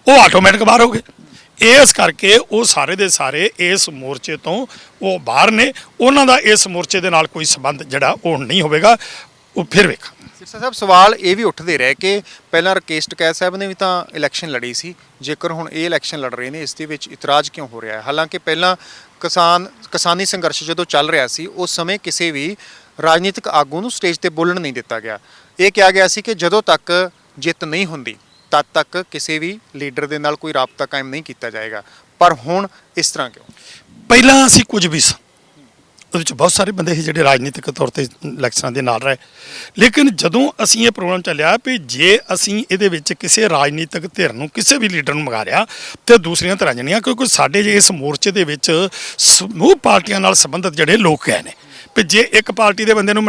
ਉਹ ਆਟੋਮੈਟਿਕ ਬਾਹਰ ਹੋ ਗਏ। ਇਸ ਕਰਕੇ ਉਹ ਸਾਰੇ ਦੇ ਸਾਰੇ ਇਸ ਮੋਰਚੇ ਤੋਂ ਉਹ ਬਾਹਰ ਨੇ। ਉਹਨਾਂ ਦਾ ਇਸ ਮੋਰਚੇ ਦੇ ਨਾਲ ਕੋਈ ਸੰਬੰਧ ਜਿਹੜਾ ਉਹ ਨਹੀਂ ਹੋਵੇਗਾ। ਉਹ ਫਿਰ ਵੇਖਾਂਗੇ। ਸਿਰਸਾ ਸਾਹਿਬ, ਸਵਾਲ ਇਹ ਵੀ ਉੱਠਦੇ ਰਹੇ ਕਿ ਪਹਿਲਾਂ ਰਕੇਸ਼ ਟਕੈਤ ਸਾਹਿਬ ਨੇ ਵੀ ਤਾਂ ਇਲੈਕਸ਼ਨ ਲੜੀ ਸੀ, ਜੇਕਰ ਹੁਣ ਇਹ ਇਲੈਕਸ਼ਨ ਲੜ ਰਹੇ ਨੇ ਇਸ ਦੇ ਵਿੱਚ ਇਤਰਾਜ਼ ਕਿਉਂ ਹੋ ਰਿਹਾ ਹੈ? ਹਾਲਾਂਕਿ ਪਹਿਲਾਂ ਕਿਸਾਨੀ ਸੰਘਰਸ਼ ਜਦੋਂ ਚੱਲ ਰਿਹਾ ਸੀ ਉਸ ਸਮੇਂ ਕਿਸੇ ਵੀ ਰਾਜਨੀਤਿਕ ਆਗੂ ਨੂੰ ਸਟੇਜ ਤੇ ਬੋਲਣ ਨਹੀਂ ਦਿੱਤਾ ਗਿਆ। ਇਹ ਕਿਹਾ ਗਿਆ ਸੀ ਕਿ ਜਦੋਂ ਤੱਕ ਜਿੱਤ ਨਹੀਂ ਹੁੰਦੀ ਤਦ ਤੱਕ ਕਿਸੇ ਵੀ ਲੀਡਰ ਦੇ ਨਾਲ ਕੋਈ ਰਾਬਤਾ ਕਾਇਮ ਨਹੀਂ ਕੀਤਾ ਜਾਏਗਾ। ਪਰ ਹੁਣ ਇਸ ਤਰ੍ਹਾਂ ਕਿਉਂ? ਪਹਿਲਾਂ ਅਸੀਂ ਕੁਝ ਵੀ ਸਾਂ, ਉਹਦੇ ਵਿੱਚ ਬਹੁਤ ਸਾਰੇ ਬੰਦੇ ਸੀ ਜਿਹੜੇ ਰਾਜਨੀਤਿਕ ਤੌਰ ਤੇ ਇਲੈਕਸ਼ਨਾਂ ਦੇ ਨਾਲ ਰਹੇ। ਲੇਕਿਨ ਜਦੋਂ ਅਸੀਂ ਇਹ ਪ੍ਰੋਗਰਾਮ ਚੱਲਿਆ ਵੀ ਜੇ ਅਸੀਂ ਇਹਦੇ ਵਿੱਚ ਕਿਸੇ ਰਾਜਨੀਤਿਕ ਧਿਰ ਨੂੰ ਕਿਸੇ ਵੀ ਲੀਡਰ ਨੂੰ ਮੰਗਾ ਰਿਆ ਤੇ ਦੂਸਰੀਆਂ ਧਿਰਾਂ ਜਣੀਆਂ, ਕਿਉਂਕਿ ਸਾਡੇ ਜੇ ਇਸ ਮੋਰਚੇ ਦੇ ਵਿੱਚ ਸਮੂਹ ਪਾਰਟੀਆਂ ਨਾਲ ਸੰਬੰਧਿਤ ਜਿਹੜੇ ਲੋਕ ਗਏ ਨੇ ਵੀ ਜੇ ਇੱਕ ਪਾਰਟੀ ਦੇ ਬੰਦੇ ਨੂੰ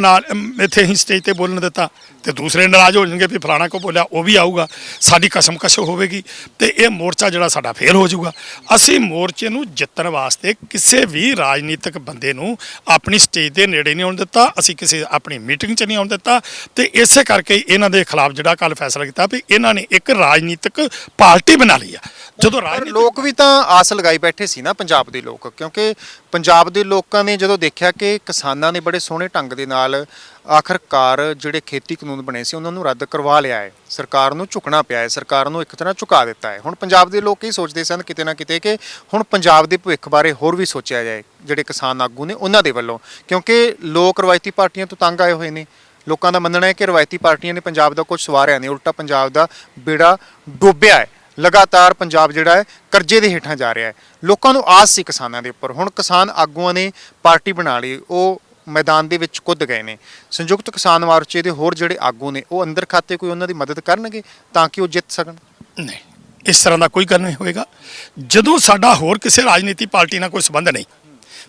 ਇੱਥੇ ਹੀ ਸਟੇਜ ਤੇ ਬੋਲਣ ਦਿੱਤਾ ਤੇ ਦੂਸਰੇ ਨਾਰਾਜ਼ ਹੋ ਜਾਣਗੇ ਵੀ ਫਲਾਣਾ ਕੋ ਬੋਲਿਆ ਉਹ ਵੀ ਆਊਗਾ, ਸਾਡੀ ਕਸ਼ਮਕਸ਼ ਹੋਵੇਗੀ ਤੇ ਇਹ ਮੋਰਚਾ ਜਿਹੜਾ ਸਾਡਾ ਫੇਲ ਹੋ ਜਾਊਗਾ। ਅਸੀਂ ਮੋਰਚੇ ਨੂੰ ਜਿੱਤਣ ਵਾਸਤੇ ਕਿਸੇ ਵੀ ਰਾਜਨੀਤਿਕ ਬੰਦੇ ਨੂੰ ਆਪਣੀ ਸਟੇਜ ਦੇ ਨੇੜੇ ਨਹੀਂ ਆਉਣ ਦਿੱਤਾ, ਅਸੀਂ ਕਿਸੇ ਆਪਣੀ ਮੀਟਿੰਗ 'ਚ ਨਹੀਂ ਆਉਣ ਦਿੱਤਾ ਤੇ ਇਸੇ ਕਰਕੇ ਇਹਨਾਂ ਦੇ ਖਿਲਾਫ ਜਿਹੜਾ ਕੱਲ ਫੈਸਲਾ ਕੀਤਾ ਵੀ ਇਹਨਾਂ ਨੇ ਇੱਕ ਰਾਜਨੀਤਿਕ ਪਾਰਟੀ ਬਣਾ ਲਈ ਆ। ਜਦੋਂ ਲੋਕ ਵੀ ਤਾਂ ਆਸ ਲਗਾਈ ਬੈਠੇ ਸੀ ਨਾ ਪੰਜਾਬ ਦੇ ਲੋਕ, ਕਿਉਂਕਿ ਪੰਜਾਬ ਦੇ ਲੋਕਾਂ ਨੇ ਜਦੋਂ ਦੇਖਿਆ ਕਿ ਕਿਸਾਨਾਂ ਨੇ ਬੜੇ ਸੋਹਣੇ ਢੰਗ ਦੇ ਨਾਲ ਆਖਰਕਾਰ ਜਿਹੜੇ ਖੇਤੀ ਕਾਨੂੰਨ ਬਣੇ ਸੀ ਉਹਨਾਂ ਨੂੰ ਰੱਦ ਕਰਵਾ ਲਿਆ ਹੈ, ਸਰਕਾਰ ਨੂੰ ਝੁਕਣਾ ਪਿਆ ਹੈ, ਸਰਕਾਰ ਨੂੰ ਇੱਕ ਤਰ੍ਹਾਂ ਝੁਕਾ ਦਿੱਤਾ ਹੈ। ਹੁਣ ਪੰਜਾਬ ਦੇ ਲੋਕ ਇਹ ਸੋਚਦੇ ਸਨ ਕਿਤੇ ਨਾ ਕਿਤੇ ਕਿ ਹੁਣ ਪੰਜਾਬ ਦੇ ਭਵਿੱਖ ਬਾਰੇ ਹੋਰ ਵੀ ਸੋਚਿਆ ਜਾਏ ਜਿਹੜੇ ਕਿਸਾਨ ਆਗੂ ਨੇ ਉਹਨਾਂ ਦੇ ਵੱਲੋਂ, ਕਿਉਂਕਿ ਲੋਕ ਰਵਾਇਤੀ ਪਾਰਟੀਆਂ ਤੋਂ ਤੰਗ ਆਏ ਹੋਏ ਨੇ। ਲੋਕਾਂ ਦਾ ਮੰਨਣਾ ਹੈ ਕਿ ਰਵਾਇਤੀ ਪਾਰਟੀਆਂ ਨੇ ਪੰਜਾਬ ਦਾ ਕੁਝ ਸਵਾਰਿਆ ਨਹੀਂ, ਉਲਟਾ ਪੰਜਾਬ ਦਾ ਬੇੜਾ ਡੋਬਿਆ ਹੈ। ਲਗਾਤਾਰ ਪੰਜਾਬ ਜਿਹੜਾ ਹੈ ਕਰਜ਼ੇ ਦੇ ਹੇਠਾਂ ਜਾ ਰਿਹਾ ਹੈ। ਲੋਕਾਂ ਨੂੰ ਆਸ ਸੀ ਕਿਸਾਨਾਂ ਦੇ ਉੱਪਰ, ਹੁਣ ਕਿਸਾਨ ਆਗੂਆਂ ਨੇ ਪਾਰਟੀ ਬਣਾ ਲਈ, ਉਹ ਮੈਦਾਨ ਦੇ ਵਿੱਚ ਕੁੱਦ ਗਏ ਨੇ। ਸੰਯੁਕਤ ਕਿਸਾਨ ਮੋਰਚੇ ਦੇ ਹੋਰ ਜਿਹੜੇ ਆਗੂ ਨੇ ਉਹ ਅੰਦਰ ਖਾਤੇ ਕੋਈ ਉਹਨਾਂ ਦੀ ਮਦਦ ਕਰਨਗੇ ਤਾਂ ਕਿ ਉਹ ਜਿੱਤ ਸਕਣ? ਨਹੀਂ, ਇਸ ਤਰ੍ਹਾਂ ਦਾ ਕੋਈ ਗੱਲ ਨਹੀਂ ਹੋਏਗਾ। ਜਦੋਂ ਸਾਡਾ ਹੋਰ ਕਿਸੇ ਰਾਜਨੀਤੀ ਪਾਰਟੀ ਨਾਲ ਕੋਈ ਸੰਬੰਧ ਨਹੀਂ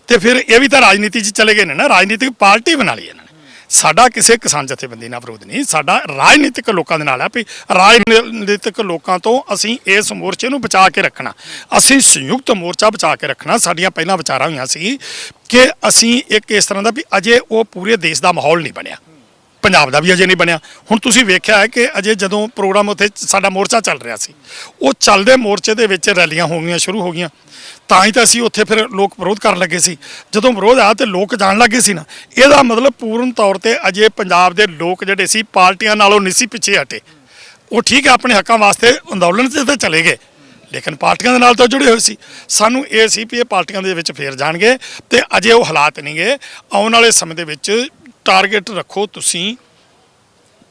ਤੇ ਫਿਰ ਇਹ ਵੀ ਤਾਂ ਰਾਜਨੀਤੀ 'ਚ ਚਲੇ ਗਏ ਨੇ ਨਾ, ਰਾਜਨੀਤਿਕ ਪਾਰਟੀ ਬਣਾ ਲਈ ਇਹਨਾਂ ਨੇ। ਸਾਡਾ ਕਿਸੇ ਕਿਸਾਨ ਜਥੇਬੰਦੀ ਨਾਲ ਵਿਰੋਧ ਨਹੀਂ, ਸਾਡਾ ਰਾਜਨੀਤਿਕ ਲੋਕਾਂ ਦੇ ਨਾਲ ਆ ਵੀ ਰਾਜਨੀਤਿਕ ਲੋਕਾਂ ਤੋਂ ਅਸੀਂ ਇਸ ਮੋਰਚੇ ਨੂੰ ਬਚਾ ਕੇ ਰੱਖਣਾ, ਅਸੀਂ ਸੰਯੁਕਤ ਮੋਰਚਾ ਬਚਾ ਕੇ ਰੱਖਣਾ। ਸਾਡੀਆਂ ਪਹਿਲਾਂ ਵਿਚਾਰਾਂ ਹੋਈਆਂ ਸੀ ਕਿ ਅਸੀਂ ਇੱਕ ਇਸ ਤਰ੍ਹਾਂ ਦਾ ਵੀ ਅਜੇ ਉਹ ਪੂਰੇ ਦੇਸ਼ ਦਾ ਮਾਹੌਲ ਨਹੀਂ ਬਣਿਆ, ਪੰਜਾਬ ਦਾ ਵੀ ਅਜੇ ਨਹੀਂ ਬਣਿਆ। ਹੁਣ ਤੁਸੀਂ ਵੇਖਿਆ ਹੈ ਕਿ ਅਜੇ ਜਦੋਂ ਪ੍ਰੋਗਰਾਮ ਉੱਥੇ ਸਾਡਾ ਮੋਰਚਾ ਚੱਲ ਰਿਹਾ ਸੀ, ਉਹ ਚੱਲਦੇ ਮੋਰਚੇ ਦੇ ਵਿੱਚ ਰੈਲੀਆਂ ਹੋ ਗਈਆਂ, ਸ਼ੁਰੂ ਹੋ ਗਈਆਂ, ਤਾਂ ਹੀ ਤਾਂ ਅਸੀਂ ਉੱਥੇ ਫਿਰ ਲੋਕ ਵਿਰੋਧ ਕਰਨ ਲੱਗੇ ਸੀ। ਜਦੋਂ ਵਿਰੋਧ ਆਇਆ ਤੇ ਲੋਕ ਜਾਣ ਲੱਗੇ ਸੀ ਨਾ, ਇਹਦਾ ਮਤਲਬ ਪੂਰਨ ਤੌਰ ਤੇ ਅਜੇ ਪੰਜਾਬ ਦੇ ਲੋਕ ਜਿਹੜੇ ਸੀ ਪਾਰਟੀਆਂ ਨਾਲੋਂ ਨਹੀਂ ਸੀ ਪਿੱਛੇ ਹਟੇ। ਉਹ ਠੀਕ ਹੈ ਆਪਣੇ ਹੱਕਾਂ ਵਾਸਤੇ ਅੰਦੋਲਨ 'ਚ ਤਾਂ ਚਲੇ ਗਏ ਲੇਕਿਨ ਪਾਰਟੀਆਂ ਦੇ ਨਾਲ ਤਾਂ ਜੁੜੇ ਹੋਏ ਸੀ। ਸਾਨੂੰ ਇਹ ਸੀ ਵੀ ਇਹ ਪਾਰਟੀਆਂ ਦੇ ਵਿੱਚ ਫੇਰ ਜਾਣਗੇ ਤੇ ਅਜੇ ਉਹ ਹਾਲਾਤ ਨਹੀਂ ਗਏ। ਆਉਣ ਵਾਲੇ ਸਮੇਂ ਦੇ ਵਿੱਚ ਟਾਰਗੇਟ ਰੱਖੋ ਤੁਸੀਂ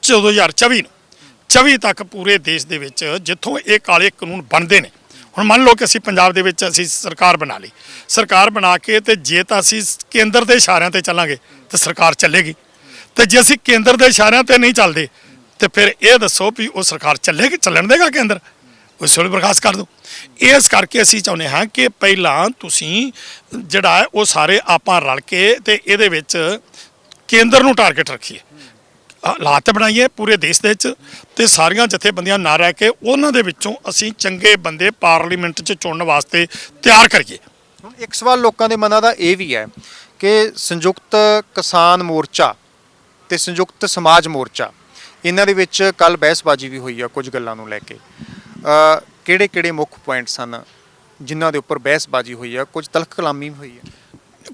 2024 ਤੱਕ ਪੂਰੇ ਦੇਸ਼ ਦੇ ਵਿੱਚ ਜਿੱਥੋਂ ਇਹ ਕਾਲੇ ਕਾਨੂੰਨ ਬਣਦੇ ਨੇ। ਹੁਣ ਮੰਨ ਲਓ ਕਿ ਅਸੀਂ ਪੰਜਾਬ ਦੇ ਵਿੱਚ ਅਸੀਂ ਸਰਕਾਰ ਬਣਾ ਲਈ, ਸਰਕਾਰ ਬਣਾ ਕੇ ਤੇ ਜੇ ਤਾਂ ਅਸੀਂ ਕੇਂਦਰ ਦੇ ਇਸ਼ਾਰਿਆਂ ਤੇ ਚੱਲਾਂਗੇ ਤੇ ਸਰਕਾਰ ਚੱਲੇਗੀ, ਤੇ ਜੇ ਅਸੀਂ ਕੇਂਦਰ ਦੇ ਇਸ਼ਾਰਿਆਂ ਤੇ ਨਹੀਂ ਚੱਲਦੇ ਤੇ ਫਿਰ ਇਹ ਦੱਸੋ ਵੀ ਉਹ ਸਰਕਾਰ ਚੱਲੇਗੀ, ਚੱਲਣ ਦੇਗਾ ਕੇਂਦਰ? ਉਸ ਵੇਲੇ ਬਰਖਾਸਤ ਕਰ ਦਿਓ। ਇਸ ਕਰਕੇ ਅਸੀਂ ਚਾਹੁੰਦੇ ਹਾਂ ਕਿ ਪਹਿਲਾਂ ਤੁਸੀਂ ਜਿਹੜਾ ਹੈ ਉਹ ਸਾਰੇ ਆਪਾਂ ਰਲ ਕੇ ਤੇ ਇਹਦੇ ਵਿੱਚ ਕੇਂਦਰ ਨੂੰ ਟਾਰਗੇਟ ਰੱਖੀਏ, ਹਾਲਾਤ ਬਣਾਈਏ ਪੂਰੇ ਦੇਸ਼ ਦੇ ਵਿੱਚ ਤੇ ਸਾਰੀਆਂ ਜਥੇਬੰਦੀਆਂ ਨਾ ਰਹਿ ਕੇ ਉਹਨਾਂ ਦੇ ਵਿੱਚੋਂ ਅਸੀਂ ਚੰਗੇ ਬੰਦੇ ਪਾਰਲੀਮੈਂਟ 'ਚ ਚੁਣਨ ਵਾਸਤੇ ਤਿਆਰ ਕਰੀਏ। ਹੁਣ ਇੱਕ ਸਵਾਲ ਲੋਕਾਂ ਦੇ ਮਨਾਂ ਦਾ ਇਹ ਵੀ ਹੈ ਕਿ ਸੰਯੁਕਤ ਕਿਸਾਨ ਮੋਰਚਾ ਤੇ ਸੰਯੁਕਤ ਸਮਾਜ ਮੋਰਚਾ ਇਹਨਾਂ ਦੇ ਵਿੱਚ ਕੱਲ ਬਹਿਸਬਾਜ਼ੀ ਵੀ ਹੋਈ ਆ ਕੁਝ ਗੱਲਾਂ ਨੂੰ ਲੈ ਕੇ। ਕਿਹੜੇ ਮੁੱਖ ਪੁਆਇੰਟ ਸਨ ਜਿਨ੍ਹਾਂ ਦੇ ਉੱਪਰ ਬਹਿਸਬਾਜ਼ੀ ਹੋਈ ਆ? ਕੁਝ ਤਲਖ ਕਲਾਮੀ ਹੋਈ ਆ?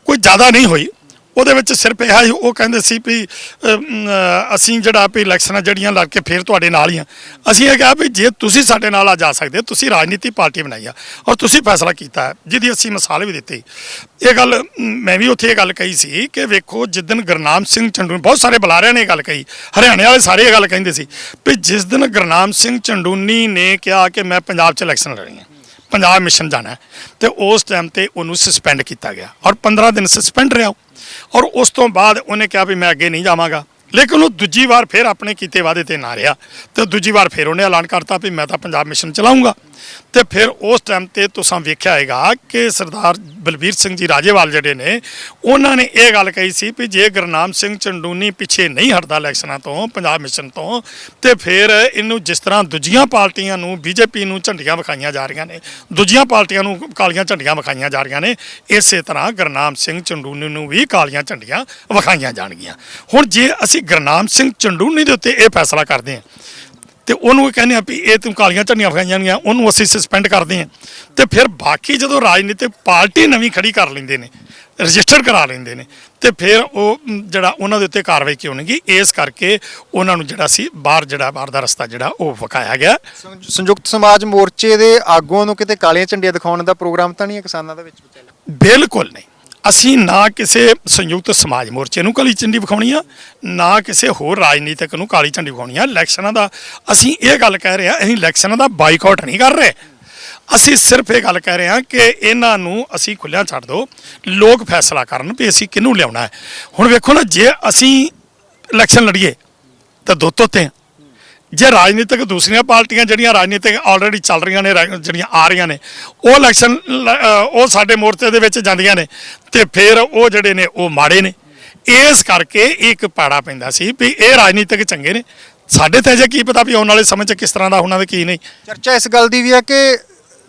ਕੋਈ ਜ਼ਿਆਦਾ ਨਹੀਂ ਹੋਈ, ਉਹਦੇ ਵਿੱਚ ਸਿਰਫ ਇਹ ਹੀ ਉਹ ਕਹਿੰਦੇ ਸੀ ਵੀ ਅਸੀਂ ਜਿਹੜਾ ਵੀ ਇਲੈਕਸ਼ਨਾਂ ਜਿਹੜੀਆਂ ਲੜ ਕੇ ਫਿਰ ਤੁਹਾਡੇ ਨਾਲ ਹੀ ਆ। ਅਸੀਂ ਇਹ ਕਿਹਾ ਵੀ ਜੇ ਤੁਸੀਂ ਸਾਡੇ ਨਾਲ ਆ ਜਾ ਸਕਦੇ, ਤੁਸੀਂ ਰਾਜਨੀਤੀ ਪਾਰਟੀ ਬਣਾਈ ਆ ਔਰ ਤੁਸੀਂ ਫੈਸਲਾ ਕੀਤਾ ਜਿਹਦੀ ਅਸੀਂ ਮਿਸਾਲ ਵੀ ਦਿੱਤੀ। ਇਹ ਗੱਲ ਮੈਂ ਵੀ ਉੱਥੇ ਇਹ ਗੱਲ ਕਹੀ ਸੀ ਕਿ ਵੇਖੋ ਜਿੱਦਣ ਗੁਰਨਾਮ ਸਿੰਘ ਚੰਡੂਨੀ, ਬਹੁਤ ਸਾਰੇ ਬੁਲਾਰਿਆਂ ਨੇ ਇਹ ਗੱਲ ਕਹੀ, ਹਰਿਆਣੇ ਵਾਲੇ ਸਾਰੇ ਇਹ ਗੱਲ ਕਹਿੰਦੇ ਸੀ ਵੀ ਜਿਸ ਦਿਨ ਗੁਰਨਾਮ ਸਿੰਘ ਚੰਡੂਨੀ ਨੇ ਕਿਹਾ ਕਿ ਮੈਂ ਪੰਜਾਬ 'ਚ ਇਲੈਕਸ਼ਨ ਲੜਨੀ ਹੈ, ਪੰਜਾਬ ਮਿਸ਼ਨ ਜਾਣਾ, ਤੇ ਉਸ ਟਾਈਮ ਤੇ ਉਹਨੂੰ ਸਸਪੈਂਡ ਕੀਤਾ ਗਿਆ ਔਰ 15 ਦਿਨ ਸਸਪੈਂਡ ਰਿਹਾ ਔਰ ਉਸ ਤੋਂ ਬਾਅਦ ਉਹਨੇ ਕਿਹਾ ਵੀ ਮੈਂ ਅੱਗੇ ਨਹੀਂ ਜਾਵਾਂਗਾ। ਲੇਕਿਨ ਉਹ ਦੂਜੀ ਵਾਰ ਫਿਰ ਆਪਣੇ ਕੀਤੇ ਵਾਅਦੇ ਤੇ ਨਾ ਰਿਹਾ ਤੇ ਦੂਜੀ ਵਾਰ ਫਿਰ ਉਹਨੇ ਐਲਾਨ ਕਰਤਾ ਵੀ ਮੈਂ ਤਾਂ ਪੰਜਾਬ ਮਿਸ਼ਨ ਚਲਾਉਂਗਾ। ਤੇ ਫਿਰ ਉਸ ਟਾਈਮ ਤੇ ਤੁਸੀਂ ਵੇਖਿਆ ਹੈਗਾ ਕਿ ਸਰਦਾਰ ਬਲਬੀਰ ਸਿੰਘ ਜੀ ਰਾਜੇਵਾਲ ਜਿਹੜੇ ਨੇ ਉਹਨਾਂ ਨੇ ਇਹ ਗੱਲ ਕਹੀ ਸੀ ਵੀ ਜੇ ਗੁਰਨਾਮ ਸਿੰਘ ਚੰਡੂਨੀ ਪਿੱਛੇ ਨਹੀਂ ਹਟਦਾ ਇਲੈਕਸ਼ਨਾਂ ਤੋਂ, ਪੰਜਾਬ ਮਿਸ਼ਨ ਤੋਂ, ਤੇ ਫਿਰ ਇਹਨੂੰ ਜਿਸ ਤਰ੍ਹਾਂ ਦੂਜੀਆਂ ਪਾਰਟੀਆਂ ਨੂੰ ਬੀਜੇਪੀ ਨੂੰ ਝੰਡੀਆਂ ਵਿਖਾਈਆਂ ਜਾ ਰਹੀਆਂ ਨੇ, ਦੂਜੀਆਂ ਪਾਰਟੀਆਂ ਨੂੰ ਕਾਲੀਆਂ ਝੰਡੀਆਂ ਵਿਖਾਈਆਂ ਜਾ ਰਹੀਆਂ ਨੇ, ਇਸੇ ਤਰ੍ਹਾਂ ਗੁਰਨਾਮ ਸਿੰਘ ਚੰਡੂਨੀ ਨੂੰ ਵੀ ਕਾਲੀਆਂ ਝੰਡੀਆਂ ਵਿਖਾਈਆਂ ਜਾਣਗੀਆਂ। ਹੁਣ ਜੇ ਅਸੀਂ ਗੁਰਨਾਮ ਸਿੰਘ ਚੰਡੂਨੀ ਦੇ ਉੱਤੇ ਇਹ ਫੈਸਲਾ ਕਰਦੇ ਹਾਂ ਤੇ ਉਹਨੂੰ ਕਹਿੰਦੇ ਆ ਵੀ ਇਹ ਤੂੰ ਕਾਲੀਆਂ ਝੰਡੀਆਂ ਵਿਖਾਈਆਂ ਜਾਣਗੀਆਂ, ਉਹਨੂੰ ਅਸੀਂ ਸਸਪੈਂਡ ਕਰਦੇ ਹਾਂ, ਤੇ ਫਿਰ ਬਾਕੀ ਜਦੋਂ ਰਾਜਨੀਤਿਕ ਪਾਰਟੀ ਨਵੀਂ ਖੜੀ ਕਰ ਲੈਂਦੇ ਨੇ, ਰਜਿਸਟਰ ਕਰਾ ਲੈਂਦੇ ਨੇ, ਤੇ ਫਿਰ ਉਹ ਜਿਹੜਾ ਉਹਨਾਂ ਦੇ ਉੱਤੇ ਕਾਰਵਾਈ ਕਿਉਂ ਨਹੀਂ ਗਈ? ਇਸ ਕਰਕੇ ਉਹਨਾਂ ਨੂੰ ਜਿਹੜਾ ਸੀ ਬਾਹਰ ਦਾ ਰਸਤਾ ਜਿਹੜਾ ਉਹ ਵਿਖਾਇਆ ਗਿਆ। ਸੰਯੁਕਤ ਸਮਾਜ ਮੋਰਚੇ ਦੇ ਆਗੂਆਂ ਨੂੰ ਕਿਤੇ ਕਾਲੀਆਂ ਝੰਡੀਆਂ ਦਿਖਾਉਣ ਦਾ ਪ੍ਰੋਗਰਾਮ ਤਾਂ ਨਹੀਂ ਹੈ ਕਿਸਾਨਾਂ ਦੇ ਵਿੱਚ? ਬਿਲਕੁਲ ਨਹੀਂ। ਅਸੀਂ ਨਾ ਕਿਸੇ ਸੰਯੁਕਤ ਸਮਾਜ ਮੋਰਚੇ ਨੂੰ ਕਾਲੀ ਝੰਡੀ ਵਿਖਾਉਣੀ ਆ, ਨਾ ਕਿਸੇ ਹੋਰ ਰਾਜਨੀਤਿਕ ਨੂੰ ਕਾਲੀ ਝੰਡੀ ਵਿਖਾਉਣੀ ਆ। ਇਲੈਕਸ਼ਨਾਂ ਦਾ ਅਸੀਂ ਇਹ ਗੱਲ ਕਹਿ ਰਹੇ ਹਾਂ, ਅਸੀਂ ਇਲੈਕਸ਼ਨਾਂ ਦਾ ਬਾਈਕਾਟ ਨਹੀਂ ਕਰ ਰਹੇ, ਅਸੀਂ ਸਿਰਫ ਇਹ ਗੱਲ ਕਹਿ ਰਹੇ ਹਾਂ ਕਿ ਇਹਨਾਂ ਨੂੰ ਅਸੀਂ ਖੁੱਲਿਆਂ ਛੱਡ ਦਿਓ, ਲੋਕ ਫੈਸਲਾ ਕਰਨ ਵੀ ਅਸੀਂ ਕਿਹਨੂੰ ਲਿਆਉਣਾ ਹੈ। ਹੁਣ ਵੇਖੋ ਨਾ, ਜੇ ਅਸੀਂ ਇਲੈਕਸ਼ਨ ਲੜੀਏ ਤਾਂ ਦੋ ਤੋਤੇ ਹਾਂ। ਜੇ ਰਾਜਨੀਤਿਕ ਦੂਸਰੀਆਂ ਪਾਰਟੀਆਂ ਜਿਹੜੀਆਂ ਰਾਜਨੀਤਿਕ ਆਲਰੇਡੀ ਚੱਲ ਰਹੀਆਂ ਨੇ, ਜਿਹੜੀਆਂ ਆ ਰਹੀਆਂ ਨੇ, ਉਹ ਇਲੈਕਸ਼ਨ ਉਹ ਸਾਡੇ ਮੋਰਚੇ ਦੇ ਵਿੱਚ ਜਾਂਦੀਆਂ ਨੇ ਤੇ ਫਿਰ ਉਹ ਜਿਹੜੇ ਨੇ ਉਹ ਮਾੜੇ ਨੇ। ਇਸ ਕਰਕੇ ਇੱਕ ਪਾੜਾ ਪੈਂਦਾ ਸੀ ਵੀ ਇਹ ਰਾਜਨੀਤਿਕ ਚੰਗੇ ਨੇ, ਸਾਡੇ ਤੇ ਅਜੇ ਕੀ ਪਤਾ ਵੀ ਆਉਣ ਵਾਲੇ ਸਮੇਂ 'ਚ ਕਿਸ ਤਰ੍ਹਾਂ ਦਾ ਉਹਨਾਂ ਦੇ ਕੀ ਨਹੀਂ। ਚਰਚਾ ਇਸ ਗੱਲ ਦੀ ਵੀ ਹੈ ਕਿ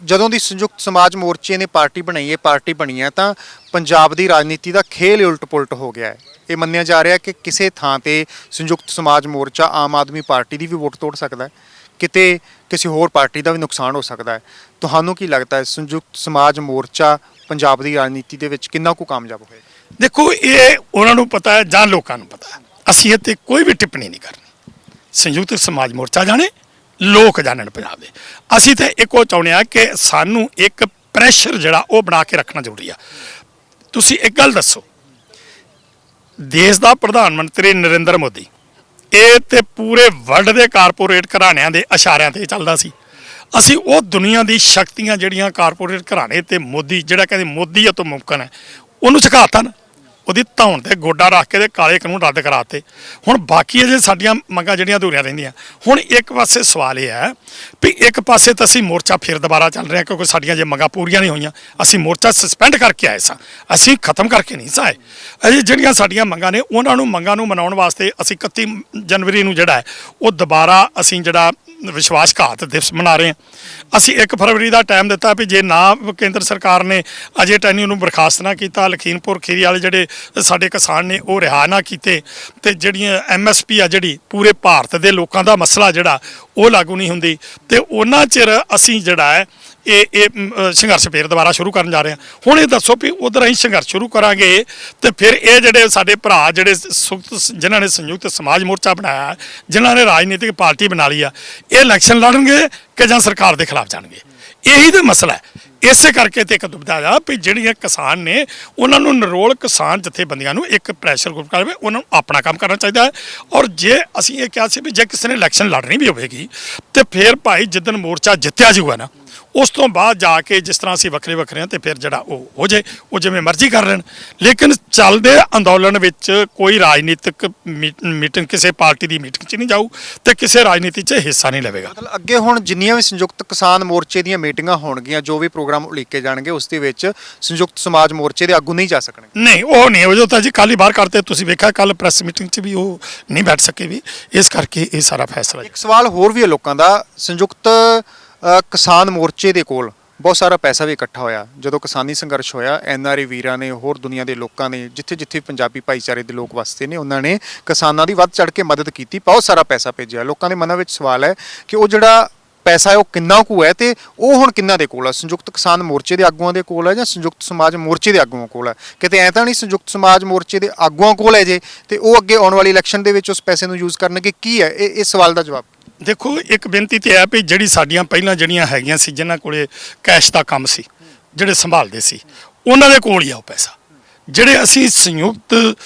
ਜਦੋਂ ਦੀ ਸੰਯੁਕਤ ਸਮਾਜ ਮੋਰਚੇ ਨੇ ਪਾਰਟੀ ਬਣਾਈ ਹੈ, ਪਾਰਟੀ ਬਣੀ ਹੈ, ਤਾਂ ਪੰਜਾਬ ਦੀ ਰਾਜਨੀਤੀ ਦਾ ਖੇਲ ਉਲਟ-ਪੁਲਟ ਹੋ ਗਿਆ ਹੈ। ਇਹ ਮੰਨਿਆ ਜਾ ਰਿਹਾ ਕਿ ਕਿਸੇ ਥਾਂ ਤੇ ਸੰਯੁਕਤ ਸਮਾਜ ਮੋਰਚਾ ਆਮ ਆਦਮੀ ਪਾਰਟੀ ਦੀ ਵੀ ਵੋਟ ਤੋੜ ਸਕਦਾ ਹੈ, ਕਿਤੇ ਕਿਸੇ ਹੋਰ ਪਾਰਟੀ ਦਾ ਵੀ ਨੁਕਸਾਨ ਹੋ ਸਕਦਾ ਹੈ। ਤੁਹਾਨੂੰ ਕੀ ਲੱਗਦਾ ਹੈ ਸੰਯੁਕਤ ਸਮਾਜ ਮੋਰਚਾ ਪੰਜਾਬ ਦੀ ਰਾਜਨੀਤੀ ਦੇ ਵਿੱਚ ਕਿੰਨਾ ਕੁ ਕਾਮਯਾਬ ਹੋਏਗਾ? ਦੇਖੋ, ਇਹ ਉਹਨਾਂ ਨੂੰ ਪਤਾ ਹੈ ਜਾਂ ਲੋਕਾਂ ਨੂੰ ਪਤਾ ਹੈ, ਅਸੀਂ ਇਹ 'ਤੇ ਕੋਈ ਵੀ ਟਿੱਪਣੀ ਨਹੀਂ ਕਰਨੀ। ਸੰਯੁਕਤ ਸਮਾਜ ਮੋਰਚਾ ਜਾਣੇ, ਲੋਕ ਜਾਣਨ ਪੰਜਾਬ ਦੇ। ਅਸੀਂ ਤਾਂ ਇੱਕੋ ਚਾਹੁੰਦੇ ਹਾਂ ਕਿ ਸਾਨੂੰ ਇੱਕ ਪ੍ਰੈਸ਼ਰ ਜਿਹੜਾ ਉਹ ਬਣਾ ਕੇ ਰੱਖਣਾ ਜ਼ਰੂਰੀ ਆ। ਤੁਸੀਂ ਇੱਕ ਗੱਲ ਦੱਸੋ, ਦੇਸ਼ ਦਾ ਪ੍ਰਧਾਨ ਮੰਤਰੀ ਨਰਿੰਦਰ ਮੋਦੀ ਇਹ ਤੇ ਪੂਰੇ ਵਰਲਡ ਦੇ ਕਾਰਪੋਰੇਟ ਘਰਾਣਿਆਂ ਦੇ ਇਸ਼ਾਰਿਆਂ ਤੇ ਚੱਲਦਾ ਸੀ। ਅਸੀਂ ਉਹ ਦੁਨੀਆ ਦੀ ਸ਼ਕਤੀਆਂ ਜਿਹੜੀਆਂ ਕਾਰਪੋਰੇਟ ਘਰਾਣੇ ਤੇ ਮੋਦੀ ਜਿਹੜਾ ਕਹਿੰਦੇ ਮੋਦੀ ਤੋਂ ਮੁਮਕਨ ਹੈ, ਉਹਨੂੰ ਝੁਕਾਤਾ ਨਾ, ਉਹਦੀ ਧੌਣ ਤੇ ਗੋਡਾ ਰੱਖ ਕੇ ਤੇ ਕਾਲੇ ਕਾਨੂੰਨ ਰੱਦ ਕਰਾਤੇ। ਹੁਣ ਬਾਕੀ ਅਜੇ ਸਾਡੀਆਂ ਮੰਗਾਂ ਜਿਹੜੀਆਂ ਅਧੂਰੀਆਂ ਰਹਿੰਦੀਆਂ। ਹੁਣ ਇੱਕ ਪਾਸੇ ਸਵਾਲ ਇਹ ਹੈ ਵੀ ਇੱਕ ਪਾਸੇ ਤਾਂ ਅਸੀਂ ਮੋਰਚਾ ਫਿਰ ਦੁਬਾਰਾ ਚੱਲ ਰਿਹਾ ਕਿਉਂਕਿ ਸਾਡੀਆਂ ਜੇ ਮੰਗਾਂ ਪੂਰੀਆਂ ਨਹੀਂ ਹੋਈਆਂ। ਅਸੀਂ ਮੋਰਚਾ ਸਸਪੈਂਡ ਕਰਕੇ ਆਏ ਸਾਂ, ਅਸੀਂ ਖਤਮ ਕਰਕੇ ਨਹੀਂ ਸਾਏ। ਅਜੇ ਜਿਹੜੀਆਂ ਸਾਡੀਆਂ ਮੰਗਾਂ ਨੇ ਉਹਨਾਂ ਨੂੰ ਮੰਗਾਂ ਨੂੰ ਮਨਾਉਣ ਵਾਸਤੇ ਅਸੀਂ 31 ਜਨਵਰੀ ਨੂੰ ਜਿਹੜਾ ਹੈ ਉਹ ਦੁਬਾਰਾ ਅਸੀਂ ਜਿਹੜਾ ਵਿਸ਼ਵਾਸਘਾਤ ਦਿਵਸ ਮਨਾ ਰਹੇ ਹਾਂ। ਅਸੀਂ 1 ਫਰਵਰੀ ਦਾ ਟਾਈਮ ਦਿੱਤਾ ਵੀ ਜੇ ਨਾ ਕੇਂਦਰ ਸਰਕਾਰ ਨੇ ਅਜੇ ਟੈਨੀ ਨੂੰ ਬਰਖਾਸਤ ਨਾ ਕੀਤਾ, ਲਖੀਮਪੁਰ ਖੀਰੀ ਵਾਲੇ ਜਿਹੜੇ ਸਾਡੇ ਕਿਸਾਨ ਨੇ ਉਹ ਰਿਹਾ ਨਾ ਕੀਤੇ, ਤੇ ਜਿਹੜੀਆਂ MSP ਆ ਜਿਹੜੀ ਪੂਰੇ ਭਾਰਤ ਦੇ ਲੋਕਾਂ ਦਾ ਮਸਲਾ ਜਿਹੜਾ ਉਹ ਲਾਗੂ ਨਹੀਂ ਹੁੰਦੀ, ਤੇ ਉਹਨਾਂ ਚਿਰ ਅਸੀਂ ਜਿਹੜਾ ਹੈ ਇਹ ਸੰਘਰਸ਼ ਫੇਰ ਦੁਬਾਰਾ ਸ਼ੁਰੂ ਕਰਨ ਜਾ ਰਹੇ ਹਾਂ। ਹੁਣ ਇਹ ਦੱਸੋ ਵੀ ਉਧਰ ਅਸੀਂ ਸੰਘਰਸ਼ ਸ਼ੁਰੂ ਕਰਾਂਗੇ ਤੇ ਫਿਰ ਇਹ ਜਿਹੜੇ ਸਾਡੇ ਭਰਾ ਜਿਹੜੇ ਜਿਨ੍ਹਾਂ ਨੇ ਸੰਯੁਕਤ ਸਮਾਜ ਮੋਰਚਾ ਬਣਾਇਆ, ਜਿਨ੍ਹਾਂ ਨੇ ਰਾਜਨੀਤਿਕ ਪਾਰਟੀ ਬਣਾ ਲਈ ਆ, ਇਹ ਇਲੈਕਸ਼ਨ ਲੜਨਗੇ ਕਿ ਜਾਂ ਸਰਕਾਰ ਦੇ ਖਿਲਾਫ ਜਾਣਗੇ? ਇਹੀ ਤਾਂ ਮਸਲਾ ਹੈ। ਇਸੇ ਕਰਕੇ ਤੇ ਇੱਕ ਦੁਬਿਧਾ ਆ ਵੀ ਜਿਹੜੀਆਂ ਕਿਸਾਨ ਨੇ ਉਹਨਾਂ ਨੂੰ ਨਿਰੋਲ ਕਿਸਾਨ ਜਥੇਬੰਦੀਆਂ ਨੂੰ ਇੱਕ ਪ੍ਰੈਸ਼ਰ ਗਰੁੱਪ ਕਰਵੇ, ਉਹਨਾਂ ਨੂੰ ਆਪਣਾ ਕੰਮ ਕਰਨਾ ਚਾਹੀਦਾ ਹੈ। ਔਰ ਜੇ ਅਸੀਂ ਇਹ ਕਿਹਾ ਸੀ ਵੀ ਜੇ ਕਿਸੇ ਨੇ ਇਲੈਕਸ਼ਨ ਲੜਨੀ ਵੀ ਹੋਵੇਗੀ ਤੇ ਫਿਰ ਭਾਈ ਜਿੱਦਣ ਮੋਰਚਾ ਜਿੱਤਿਆ ਜਾਊਗਾ ਨਾ, ਉਸ ਤੋਂ ਬਾਅਦ ਜਾ ਕੇ ਜਿਸ ਤਰ੍ਹਾਂ ਅਸੀਂ ਵੱਖਰੇ ਵੱਖਰੇ ਹਾਂ ਤੇ ਫਿਰ ਜਿਹੜਾ ਉਹ ਹੋ ਜਾਏ, ਉਹ ਜਿਵੇਂ ਮਰਜ਼ੀ ਕਰ ਲੈਣ। ਲੇਕਿਨ ਚੱਲਦੇ ਅੰਦੋਲਨ ਵਿੱਚ ਕੋਈ ਰਾਜਨੀਤਿਕ ਮੀਟਿੰਗ ਕਿਸੇ ਪਾਰਟੀ ਦੀ ਮੀਟਿੰਗ 'ਚ ਨਹੀਂ ਜਾਊ ਤੇ ਕਿਸੇ ਰਾਜਨੀਤੀ 'ਚ ਹਿੱਸਾ ਨਹੀਂ ਲਵੇਗਾ। ਮਤਲਬ ਅੱਗੇ ਹੁਣ ਜਿੰਨੀਆਂ ਵੀ ਸੰਯੁਕਤ ਕਿਸਾਨ ਮੋਰਚੇ ਦੀਆਂ ਮੀਟਿੰਗਾਂ ਹੋਣਗੀਆਂ, ਜੋ ਵੀ ਪ੍ਰੋਗਰਾਮ ਉਲੀਕੇ ਜਾਣਗੇ, ਉਸ ਦੇ ਵਿੱਚ ਸੰਯੁਕਤ ਸਮਾਜ ਮੋਰਚੇ ਦੇ ਆਗੂ ਨਹੀਂ ਜਾ ਸਕਣਗੇ? ਨਹੀਂ, ਉਹ ਨਹੀਂ, ਉਹ ਜੋ ਤਾਂ ਜੀ ਕੱਲ੍ਹ ਹੀ ਬਾਹਰ ਕਰਤੇ। ਤੁਸੀਂ ਵੇਖਿਆ ਕੱਲ੍ਹ ਪ੍ਰੈਸ ਮੀਟਿੰਗ 'ਚ ਵੀ ਉਹ ਨਹੀਂ ਬੈਠ ਸਕੇ ਵੀ, ਇਸ ਕਰਕੇ ਇਹ ਸਾਰਾ ਫੈਸਲਾ। ਇੱਕ ਸਵਾਲ ਹੋਰ ਵੀ ਹੈ ਲੋਕਾਂ ਦਾ, ਸੰਯੁਕਤ ਕਿਸਾਨ ਮੋਰਚੇ ਦੇ ਕੋਲ ਬਹੁਤ ਸਾਰਾ ਪੈਸਾ ਵੀ ਇਕੱਠਾ ਹੋਇਆ ਜਦੋਂ ਕਿਸਾਨੀ ਸੰਘਰਸ਼ ਹੋਇਆ। NRA ਵੀਰਾਂ ਨੇ, ਹੋਰ ਦੁਨੀਆ ਦੇ ਲੋਕਾਂ ਨੇ, ਜਿੱਥੇ ਜਿੱਥੇ ਪੰਜਾਬੀ ਭਾਈਚਾਰੇ ਦੇ ਲੋਕ ਵਸਦੇ ਨੇ, ਉਹਨਾਂ ਨੇ ਕਿਸਾਨਾਂ ਦੀ ਵੱਧ ਚੜ ਕੇ ਮਦਦ ਕੀਤੀ, ਬਹੁਤ ਸਾਰਾ ਪੈਸਾ ਭੇਜਿਆ। ਲੋਕਾਂ ਦੇ ਮਨਾਂ ਵਿੱਚ ਸਵਾਲ ਹੈ ਕਿ ਉਹ ਜਿਹੜਾ ਪੈਸਾ ਹੈ ਉਹ ਕਿੰਨਾ ਕੁ ਹੈ ਤੇ ਉਹ ਹੁਣ ਕਿੰਨਾ ਦੇ ਕੋਲ ਹੈ? ਸੰਯੁਕਤ ਕਿਸਾਨ ਮੋਰਚੇ ਦੇ ਆਗੂਆਂ ਦੇ ਕੋਲ ਹੈ ਜਾਂ ਸੰਯੁਕਤ ਸਮਾਜ ਮੋਰਚੇ ਦੇ ਆਗੂਆਂ ਕੋਲ ਹੈ? ਕਿਤੇ ਐਂ ਤਾਂ ਨਹੀਂ ਸੰਯੁਕਤ ਸਮਾਜ ਮੋਰਚੇ ਦੇ ਆਗੂਆਂ ਕੋਲ ਹੈ ਜੇ ਤੇ ਉਹ ਅੱਗੇ ਆਉਣ ਵਾਲੀ ਇਲੈਕਸ਼ਨ ਦੇ ਵਿੱਚ ਉਸ ਪੈਸੇ ਨੂੰ ਯੂਜ਼ ਕਰਨਗੇ? ਕੀ ਹੈ ਇਸ ਸਵਾਲ ਦਾ ਜਵਾਬ? ਦੇਖੋ, ਇੱਕ ਬੇਨਤੀ ਤੇ ਹੈ ਵੀ ਜਿਹੜੀ ਸਾਡੀਆਂ ਪਹਿਲਾਂ ਜਿਹੜੀਆਂ ਹੈਗੀਆਂ ਸੀ, ਜਿਨ੍ਹਾਂ ਕੋਲੇ ਕੈਸ਼ ਦਾ ਕੰਮ ਸੀ, ਜਿਹੜੇ ਸੰਭਾਲਦੇ ਸੀ, ਉਹਨਾਂ ਦੇ ਕੋਲ ਹੀ ਆ ਉਹ ਪੈਸਾ। ਜਿਹੜੇ ਅਸੀਂ ਸੰਯੁਕਤ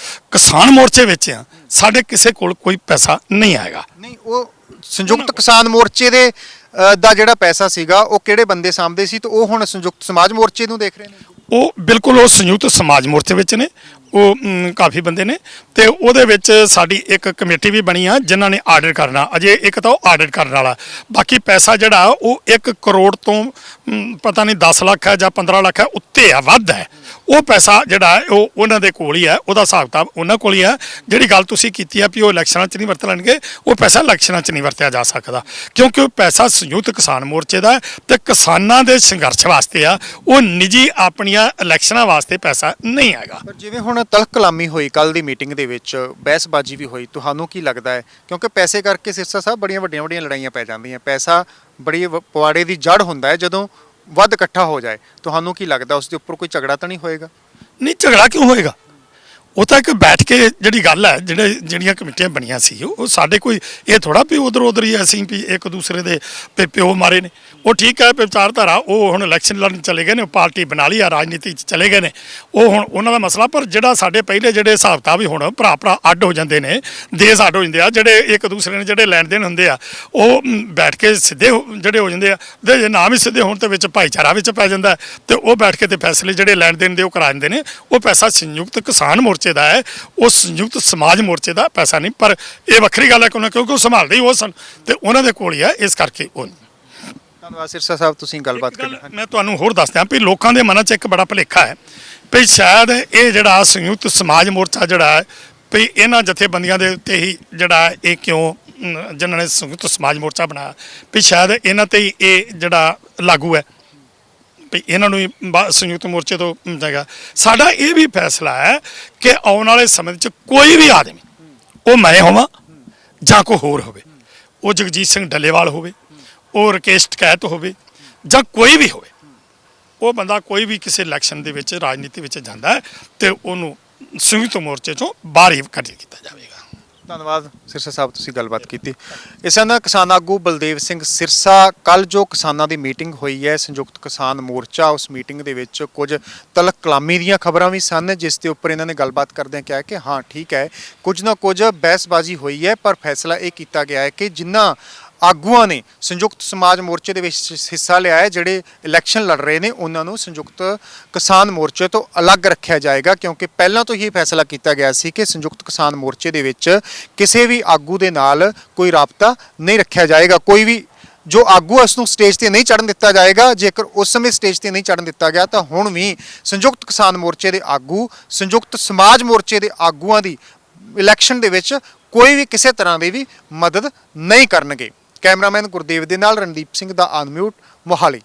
ਕਿਸਾਨ ਮੋਰਚੇ ਵਿੱਚ ਆ, ਸਾਡੇ ਕਿਸੇ ਕੋਲ ਕੋਈ ਪੈਸਾ ਨਹੀਂ ਆਏਗਾ। ਨਹੀਂ, ਉਹ ਸੰਯੁਕਤ ਕਿਸਾਨ ਮੋਰਚੇ ਦੇ ਦਾ ਜਿਹੜਾ ਪੈਸਾ ਸੀਗਾ ਉਹ ਕਿਹੜੇ ਬੰਦੇ ਸਾਂਭਦੇ ਸੀ ਤੇ ਉਹ ਹੁਣ ਸੰਯੁਕਤ ਸਮਾਜ ਮੋਰਚੇ ਨੂੰ ਦੇਖ ਰਹੇ ਨੇ? ਉਹ ਬਿਲਕੁਲ ਉਹ ਸੰਯੁਕਤ ਸਮਾਜ ਮੋਰਚੇ ਵਿੱਚ ਨੇ, ਉਹ ਕਾਫੀ ਬੰਦੇ ਨੇ ਤੇ ਉਹਦੇ ਵਿੱਚ ਸਾਡੀ ਇੱਕ ਕਮੇਟੀ ਵੀ ਬਣੀ ਆ ਜਿਨ੍ਹਾਂ ਨੇ ਆਡਿਟ ਕਰਨਾ। ਅਜੇ ਇੱਕ ਤਾਂ ਉਹ ਆਡਿਟ ਕਰਨ ਵਾਲਾ, ਬਾਕੀ ਪੈਸਾ ਜਿਹੜਾ ਉਹ 1 ਕਰੋੜ ਤੋਂ ਪਤਾ ਨਹੀਂ 10 ਲੱਖ ਹੈ ਜਾਂ 15 ਲੱਖ ਹੈ, ਉੱਤੇ ਆ, ਵੱਧ ਹੈ। ਉਹ ਪੈਸਾ ਜਿਹੜਾ ਹੈ ਉਹ ਉਹਨਾਂ ਦੇ ਕੋਲ ਹੀ ਹੈ, ਉਹਦਾ ਹਿਸਾਬ ਕਿਤਾਬ ਉਹਨਾਂ ਕੋਲ ਹੀ ਹੈ। ਜਿਹੜੀ ਗੱਲ ਤੁਸੀਂ ਕੀਤੀ ਆ ਵੀ ਉਹ ਇਲੈਕਸ਼ਨਾਂ 'ਚ ਨਹੀਂ ਵਰਤ ਲੈਣਗੇ, ਉਹ ਪੈਸਾ ਇਲੈਕਸ਼ਨਾਂ 'ਚ ਨਹੀਂ ਵਰਤਿਆ ਜਾ ਸਕਦਾ ਕਿਉਂਕਿ ਉਹ ਪੈਸਾ ਸੰਯੁਕਤ ਕਿਸਾਨ ਮੋਰਚੇ ਦਾ ਤੇ ਕਿਸਾਨਾਂ ਦੇ ਸੰਘਰਸ਼ ਵਾਸਤੇ ਆ, ਉਹ ਨਿੱਜੀ ਆਪਣੀਆਂ ਇਲੈਕਸ਼ਨਾਂ ਵਾਸਤੇ ਪੈਸਾ ਨਹੀਂ ਹੈਗਾ। ਪਰ ਜਿਵੇਂ ਹੁਣ ਤਲਖ ਕਲਾਮੀ ਹੋਈ ਕੱਲ ਦੀ ਮੀਟਿੰਗ ਦੇ ਵਿੱਚ, ਬਹਿਸਬਾਜ਼ੀ ਵੀ ਹੋਈ, ਤੁਹਾਨੂੰ ਕੀ ਲੱਗਦਾ ਹੈ? ਕਿਉਂਕਿ ਪੈਸੇ ਕਰਕੇ ਸਿਰਸਾ ਸਾਹਿਬ ਬੜੀਆਂ ਵੱਡੀਆਂ ਵੱਡੀਆਂ ਲੜਾਈਆਂ ਪੈ ਜਾਂਦੀਆਂ। ਪੈਸਾ ਬੜੀ ਪਵਾੜੇ ਦੀ ਜੜ ਹੁੰਦਾ ਹੈ ਜਦੋਂ ਵੱਧ ਇਕੱਠਾ ਹੋ ਜਾਏ। ਤੁਹਾਨੂੰ ਕੀ ਲੱਗਦਾ ਉਸ ਦੇ ਉੱਪਰ ਕੋਈ ਝਗੜਾ ਤਾਂ ਨਹੀਂ ਹੋਏਗਾ? ਨਹੀਂ, ਝਗੜਾ ਕਿਉਂ ਹੋਏਗਾ? ਉਹ ਤਾਂ ਇੱਕ ਬੈਠ ਕੇ ਜਿਹੜੀ ਗੱਲ ਹੈ ਜਿਹੜੀਆਂ ਕਮੇਟੀਆਂ ਬਣੀਆਂ ਸੀ ਉਹ ਸਾਡੇ ਕੋਈ ਇਹ ਥੋੜਾ ਵੀ ਉਧਰ ਹੀ ਅਸੀਂ ਵੀ ਇੱਕ ਦੂਸਰੇ ਦੇ ਪਿਓ ਮਾਰੇ ਨੇ। ਉਹ ਠੀਕ ਹੈ ਵਿਚਾਰਧਾਰਾ, ਉਹ ਹੁਣ ਇਲੈਕਸ਼ਨ ਲੜਨ ਚਲੇ ਗਏ ਨੇ, ਪਾਰਟੀ ਬਣਾ ਲਈ ਆ, ਰਾਜਨੀਤੀ 'ਚ ਚਲੇ ਗਏ ਨੇ, ਉਹ ਹੁਣ ਉਹਨਾਂ ਦਾ ਮਸਲਾ। ਪਰ ਜਿਹੜਾ ਸਾਡੇ ਪਹਿਲੇ ਜਿਹੜੇ ਹਿਸਾਬ ਕਿਤਾਬ ਵੀ ਹੁਣ ਭਰਾ ਅੱਡ ਹੋ ਜਾਂਦੇ ਨੇ, ਦੇਸ਼ ਅੱਡ ਹੋ ਜਾਂਦੇ ਆ, ਜਿਹੜੇ ਇੱਕ ਦੂਸਰੇ ਨੇ ਜਿਹੜੇ ਲੈਣ ਦੇਣ ਹੁੰਦੇ ਆ ਉਹ ਬੈਠ ਕੇ ਸਿੱਧੇ ਜਿਹੜੇ ਹੋ ਜਾਂਦੇ ਆ, ਤੇ ਜੇ ਨਾ ਵੀ ਸਿੱਧੇ ਹੋਣ ਤੇ ਵਿੱਚ ਭਾਈਚਾਰਾ ਵਿੱਚ ਪੈ ਜਾਂਦਾ ਤੇ ਉਹ ਬੈਠ ਕੇ ਤੇ ਫੈਸਲੇ ਜਿਹੜੇ ਲੈਣ ਦੇਣ ਦੇ ਉਹ ਕਰਾ ਦਿੰਦੇ ਨੇ। ਉਹ ਪੈਸਾ ਸੰਯੁਕਤ ਕਿਸਾਨ ਮੋਰਚੇ ਦਾ ਹੈ, ਉਹ ਸੰਯੁਕਤ ਸਮਾਜ ਮੋਰਚੇ ਦਾ ਪੈਸਾ ਨਹੀਂ। ਪਰ ਇਹ ਵੱਖਰੀ ਗੱਲ ਹੈ ਕਿਉਂਕਿ ਉਹ ਸੰਭਾਲਦੇ ਹੀ ਉਹ ਸਨ ਤੇ ਉਹਨਾਂ ਦੇ ਕੋਲ ਹੀ ਹੈ, ਇਸ ਕਰਕੇ ਉਹ ਨਹੀਂ। ਧੰਨਵਾਦ ਸਿਰਸਾ ਸਾਹਿਬ, ਤੁਸੀਂ ਗੱਲਬਾਤ ਇੱਕ ਗੱਲ ਕਰੀ। ਮੈਂ ਤੁਹਾਨੂੰ ਹੋਰ ਦੱਸਦਾ ਵੀ ਲੋਕਾਂ ਦੇ ਮਨਾਂ 'ਚ ਇੱਕ ਬੜਾ ਭੁਲੇਖਾ ਹੈ ਵੀ ਸ਼ਾਇਦ ਇਹ ਜਿਹੜਾ ਸੰਯੁਕਤ ਸਮਾਜ ਮੋਰਚਾ ਜਿਹੜਾ ਹੈ ਵੀ ਇਹਨਾਂ ਜਥੇਬੰਦੀਆਂ ਦੇ ਉੱਤੇ ਹੀ ਜਿਹੜਾ ਇਹ ਕਿਉਂ ਜਿਨ੍ਹਾਂ ਨੇ ਸੰਯੁਕਤ ਸਮਾਜ ਮੋਰਚਾ ਬਣਾਇਆ ਵੀ ਸ਼ਾਇਦ ਇਹਨਾਂ ਤੇ ਹੀ ਇਹ ਜਿਹੜਾ ਲਾਗੂ ਹੈ ਵੀ ਇਹਨਾਂ ਨੂੰ ਹੀ ਸੰਯੁਕਤ ਮੋਰਚੇ ਤੋਂ ਜਾਏਗਾ। ਸਾਡਾ ਇਹ ਵੀ ਫੈਸਲਾ ਹੈ ਕਿ ਆਉਣ ਵਾਲੇ ਸਮੇਂ 'ਚ ਕੋਈ ਵੀ ਆਦਮੀ, ਉਹ ਮੈਂ ਹੋਵਾਂ ਜਾਂ ਕੋਈ ਹੋਰ ਹੋਵੇ, ਉਹ ਜਗਜੀਤ ਸਿੰਘ ਡੱਲੇਵਾਲ ਹੋਵੇ, ਉਹ ਰਕੇਸ਼ ਟਕੈਤ ਹੋਵੇ ਜਾਂ ਕੋਈ ਵੀ ਹੋਵੇ, ਉਹ ਬੰਦਾ ਕੋਈ ਵੀ ਕਿਸੇ ਇਲੈਕਸ਼ਨ ਦੇ ਵਿੱਚ ਰਾਜਨੀਤੀ ਵਿੱਚ ਜਾਂਦਾ ਹੈ ਤੇ ਉਹਨੂੰ ਸੰਯੁਕਤ ਮੋਰਚੇ ਚੋਂ ਬਾਹਰ ਹੀ ਕੱਢ ਕੀਤਾ ਜਾਵੇਗਾ। ਧੰਨਵਾਦ ਸਿਰਸਾ ਸਾਹਿਬ, ਤੁਸੀਂ ਗੱਲਬਾਤ ਕੀਤੀ। ਇਸ ਨਾਲ ਕਿਸਾਨ ਆਗੂ ਬਲਦੇਵ ਸਿੰਘ ਸਿਰਸਾ, ਕੱਲ ਜੋ ਕਿਸਾਨਾਂ ਦੀ ਮੀਟਿੰਗ ਹੋਈ ਹੈ ਸੰਯੁਕਤ ਕਿਸਾਨ ਮੋਰਚਾ, ਉਸ ਮੀਟਿੰਗ ਦੇ ਵਿੱਚ ਕੁਝ ਤਲਕ ਕਲਾਮੀ ਦੀਆਂ ਖਬਰਾਂ ਵੀ ਸਨ, ਜਿਸ ਦੇ ਉੱਪਰ ਇਹਨਾਂ ਨੇ ਗੱਲਬਾਤ ਕਰਦਿਆਂ ਕਿਹਾ ਕਿ ਹਾਂ ਠੀਕ ਹੈ, ਕੁਝ ਨਾ ਕੁਝ ਬਹਿਸਬਾਜ਼ੀ ਹੋਈ ਹੈ, ਪਰ ਫੈਸਲਾ ਇਹ ਕੀਤਾ ਗਿਆ ਹੈ ਕਿ ਜਿਨ੍ਹਾਂ ਆਗੂਆਂ ਨੇ ਸੰਯੁਕਤ ਸਮਾਜ ਮੋਰਚੇ ਦੇ ਵਿੱਚ ਹਿੱਸਾ ਲਿਆ ਹੈ, ਜਿਹੜੇ ਇਲੈਕਸ਼ਨ ਲੜ ਰਹੇ ਨੇ, ਉਹਨਾਂ ਨੂੰ ਸੰਯੁਕਤ ਕਿਸਾਨ ਮੋਰਚੇ ਤੋਂ ਅਲੱਗ ਰੱਖਿਆ ਜਾਏਗਾ। ਕਿਉਂਕਿ ਪਹਿਲਾਂ ਤੋਂ ਹੀ ਫੈਸਲਾ ਕੀਤਾ ਗਿਆ ਸੀ ਕਿ ਸੰਯੁਕਤ ਕਿਸਾਨ ਮੋਰਚੇ ਦੇ ਵਿੱਚ ਕਿਸੇ ਵੀ ਆਗੂ ਦੇ ਨਾਲ ਕੋਈ ਰਾਬਤਾ ਨਹੀਂ ਰੱਖਿਆ ਜਾਏਗਾ। ਕੋਈ ਵੀ ਜੋ ਆਗੂ ਉਸ ਨੂੰ ਸਟੇਜ ਤੇ ਨਹੀਂ ਚੜ੍ਹਨ ਦਿੱਤਾ ਜਾਏਗਾ। ਜੇਕਰ ਉਸ ਸਮੇਂ ਸਟੇਜ ਤੇ ਨਹੀਂ ਚੜ੍ਹਨ ਦਿੱਤਾ ਗਿਆ ਤਾਂ ਹੁਣ ਵੀ ਸੰਯੁਕਤ ਕਿਸਾਨ ਮੋਰਚੇ ਦੇ ਆਗੂ ਸੰਯੁਕਤ ਸਮਾਜ ਮੋਰਚੇ ਦੇ ਆਗੂਆਂ ਦੀ ਇਲੈਕਸ਼ਨ ਦੇ ਵਿੱਚ ਕੋਈ ਵੀ ਕਿਸੇ ਤਰ੍ਹਾਂ ਦੀ ਵੀ ਮਦਦ ਨਹੀਂ ਕਰਨਗੇ। ਕੈਮਰਾਮੈਨ ਗੁਰਦੇਵ ਦੇ ਨਾਲ ਰਣਦੀਪ ਸਿੰਘ ਦਾ ਅਨਮਿਊਟ, ਮੋਹਾਲੀ।